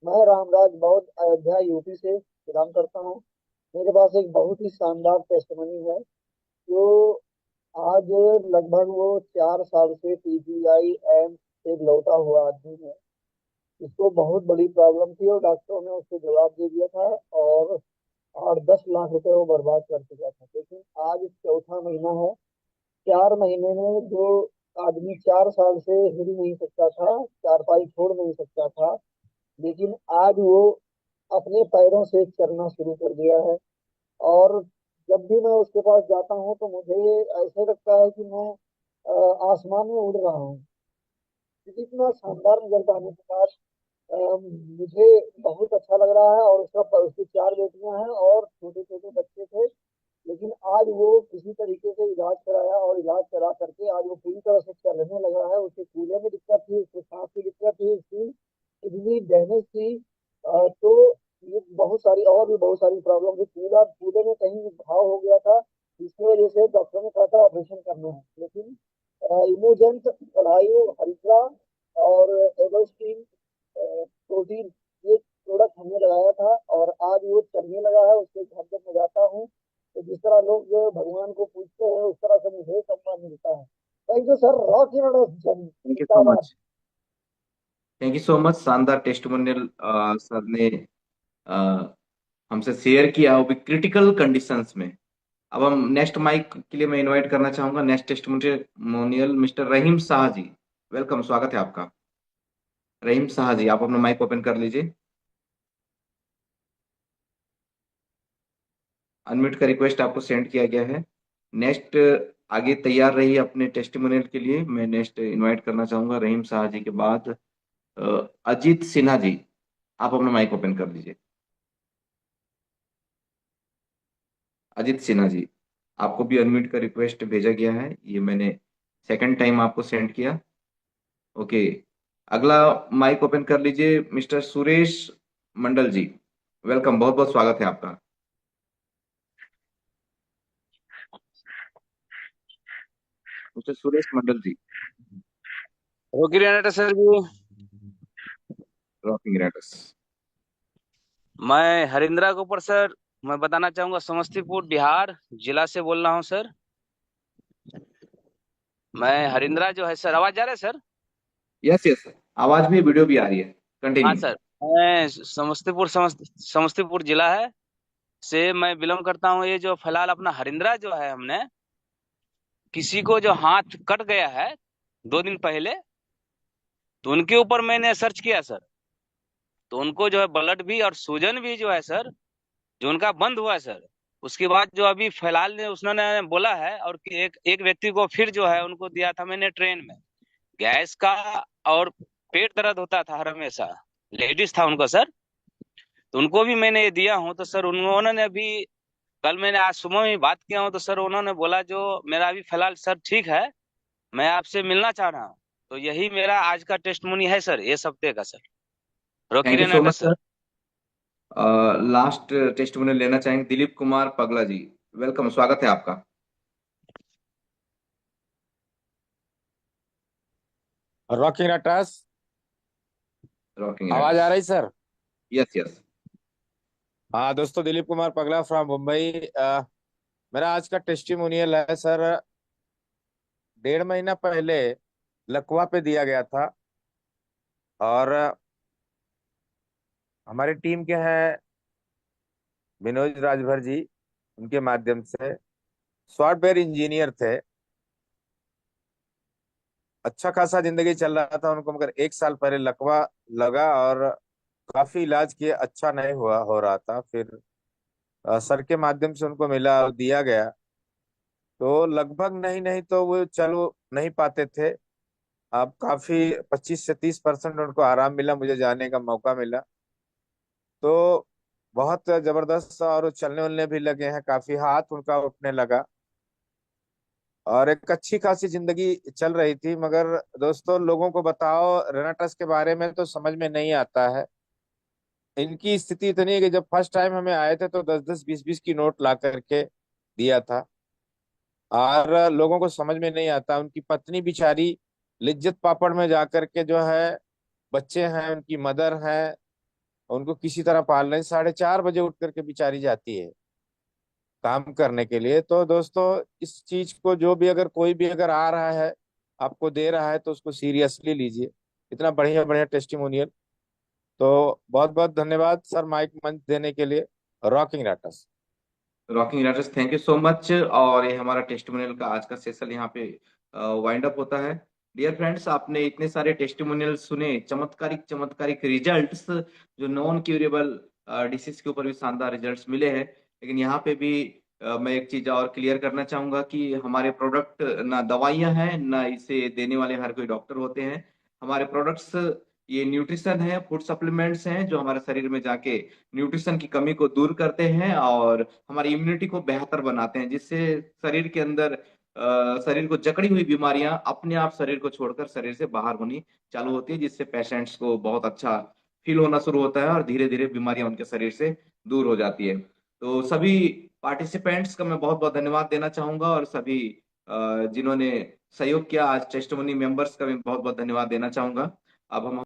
मैं रामराज बौद्ध अयोध्या यूपी से बिलोंग करता हूँ। मेरे पास एक बहुत ही शानदार टेस्टमनी है जो आज लगभग वो 4 साल से पीजीआई एम से लौटा हुआ आदमी है। इसको बहुत बड़ी प्रॉब्लम थी और डॉक्टरों ने उसको जवाब दे दिया था और 8-10 लाख रुपए वो बर्बाद कर चुका था। लेकिन आज चौथा महीना है। 4 महीने में जो आदमी 4 साल से हिल नहीं सकता था, चारपाई छोड़ नहीं सकता था, लेकिन आज वो अपने पैरों से चलना शुरू कर दिया है। और जब भी मैं उसके पास जाता हूँ तो मुझे ऐसे लगता है कि मैं आसमान में उड़ रहा हूँ। क्योंकि इतना शानदार रिजल्ट आने के बाद मुझे बहुत अच्छा लग रहा है। और उसकी 4 बेटियां हैं और छोटे छोटे बच्चे थे। लेकिन आज वो किसी तरीके से इलाज कराया और इलाज करा करके आज वो पूरी तरह से चलने लगा है। उसके कूल्हे में दिक्कत थी, उसको सांस की दिक्कत थी, उसकी किडनी डैमेज थी। तो ये बहुत सारी और भी बहुत सारी प्रॉब्लम थी। कूल्हे में कहीं घाव हो गया था, जिसकी वजह से डॉक्टर ने कहा था ऑपरेशन करना है। लेकिन इमोजेंट कढ़ाई हरिद्रा और एगोस्टीन प्रोटीन ये प्रोडक्ट हमने लगाया था और आज वो चलने लगा है। उसके घर जब मैं जाता हूँ तो जिस तरह लोग जो भगवान को पूछते हैं उस तरह से मुझे सम्मान मिलता है। Thank you sir. Rock thank you so much. Thank you so much. शानदार टेस्टिमोनियल सर ने अ, हमसे शेयर किया, वो भी क्रिटिकल कंडीशंस में। अब हम नेक्स्ट माइक के लिए मैं इनवाइट करना चाहूंगा नेक्स्ट टेस्टिमोनियल मिस्टर रहीम शाह जी, वेलकम, स्वागत है आपका। रहीम शाह जी, आप अपना माइक ओपन कर लीजिए। अनम्यूट का रिक्वेस्ट आपको सेंड किया गया है। नेक्स्ट आगे तैयार रहिए अपने टेस्टिमोनियल के लिए। मैं नेक्स्ट इनवाइट करना चाहूंगा रहीम शाह जी के बाद अजीत सिन्हा जी, आप अपना माइक ओपन कर लीजिए। अजीत सिन्हा जी, आपको भी अनम्यूट का रिक्वेस्ट भेजा गया है, ये मैंने सेकंड टाइम आपको सेंड किया। ओके, अगला माइक ओपन कर लीजिए मिस्टर सुरेश मंडल जी, वेलकम, बहुत बहुत स्वागत है आपका। मिस्टर सुरेश मंडल जी, रॉकी रेनेटर सर जी, रॉकिंग रेटस। मैं हरिंद्रा के ऊपर सर मैं बताना चाहूंगा, समस्तीपुर बिहार जिला से बोल रहा हूँ सर। मैं हरिंद्रा जो है सर, आवाज जा रहा है सर? यस यस, आवाज भी वीडियो भी आ रही है, हाँ कंटिन्यू। सर, मैं समस्तीपुर जिला है से मैं बिलोंग करता हूँ। ये जो फिलहाल अपना हरिंद्रा जो है, हमने किसी को जो हाथ कट गया है 2 दिन पहले, तो उनके ऊपर मैंने सर्च किया सर। तो उनको जो है ब्लड भी और सूजन भी जो है सर, जो उनका बंद हुआ है सर। उसके बाद जो अभी फिलहाल ने उसने बोला है, और कि एक व्यक्ति को फिर जो है उनको दिया था मैंने ट्रेन में, गैस का और पेट दर्द होता था हर हमेशा, लेडीज था उनको सर। तो उनको भी मैंने ये दिया हूँ। तो सर उन्होंने अभी कल मैंने आज सुबह में बात किया हूँ, तो सर उन्होंने बोला जो मेरा अभी फिलहाल सर ठीक है, मैं आपसे मिलना चाह रहा हूँ। तो यही मेरा आज का टेस्टमोनी है सर, ये हफ्ते का sir. Rocky thank you so Renata much sir. Sir. Last testimonial लेना चाहेंगे दिलीप कुमार पगला जी, वेलकम, स्वागत है आपका। रॉकिंग रटास, रॉकिंग आवाज आ रेटस। रही सर? Yes yes. हाँ दोस्तों, दिलीप कुमार पगला फ्रॉम मुंबई। मेरा आज का टेस्टिमोनियल है सर। 1.5 महीना पहले लकवा पे दिया गया था और हमारी टीम के हैं विनोद राजभर जी, उनके माध्यम से सॉफ्टवेयर इंजीनियर थे। अच्छा खासा जिंदगी चल रहा था उनको, मगर 1 साल पहले लकवा लगा और काफी इलाज किए, अच्छा नहीं हुआ हो रहा था। फिर सर के माध्यम से उनको मिला, दिया गया, तो लगभग नहीं नहीं तो वो चलो नहीं पाते थे। अब काफी 25 से 30% उनको आराम मिला, मुझे जाने का मौका मिला। तो बहुत जबरदस्त, और वो चलने उलने भी लगे हैं, काफी हाथ उनका उठने लगा और एक अच्छी खासी जिंदगी चल रही थी। मगर दोस्तों, लोगों को बताओ रेनाटस के बारे में तो समझ में नहीं आता है। इनकी स्थिति इतनी है कि जब फर्स्ट टाइम हमें आए थे तो 10-10 20-20 की नोट ला करके दिया था, और लोगों को समझ में नहीं आता। उनकी पत्नी बिचारी लिज्जत पापड़ में जाकर के जो है, बच्चे हैं, उनकी मदर है, उनको किसी तरह पाल रहे हैं। 4:30 बजे उठ करके बिचारी जाती है काम करने के लिए। तो दोस्तों, इस चीज को जो भी, अगर कोई भी अगर आ रहा है आपको दे रहा है तो उसको सीरियसली लीजिए। इतना बढ़िया बढ़िया टेस्टिमोनियल। तो बहुत बहुत धन्यवाद सर माइक मंच देने के लिए। रॉकिंग राटस। रॉकिंग राइटर्स, थैंक यू सो मच। और ये हमारा टेस्टिमोनियल का आज का सेशन यहाँ पे वाइंड अप होता है। डियर फ्रेंड्स, आपने इतने सारे टेस्टिमोनियल सुने, चमत्कारिक चमत्कारिक रिजल्ट्स, जो नॉन क्यूरेबल डिसीज के ऊपर भी शानदार रिजल्ट्स मिले हैं। लेकिन यहाँ पे भी मैं एक चीज और क्लियर करना चाहूंगा कि हमारे प्रोडक्ट ना दवाइयां हैं, ना इसे देने वाले हर कोई डॉक्टर होते हैं। हमारे प्रोडक्ट्स ये न्यूट्रिशन है, फूड सप्लीमेंट्स हैं, जो हमारे शरीर में जाके न्यूट्रिशन की कमी को दूर करते हैं और हमारी इम्यूनिटी को बेहतर बनाते हैं, जिससे शरीर के अंदर शरीर को जकड़ी हुई बीमारियां अपने आप शरीर को छोड़कर शरीर से बाहर होनी चालू होती है, जिससे पेशेंट्स को बहुत अच्छा फील होना शुरू होता है और धीरे धीरे बीमारियां उनके शरीर से दूर हो जाती है। तो सभी पार्टिसिपेंट्स का मैं बहुत बहुत धन्यवाद देना चाहूंगा, और सभी जिन्होंने सहयोग किया आज, टेस्टिमोनी मेंबर्स का भी बहुत बहुत धन्यवाद देना चाहूंगा। अब हम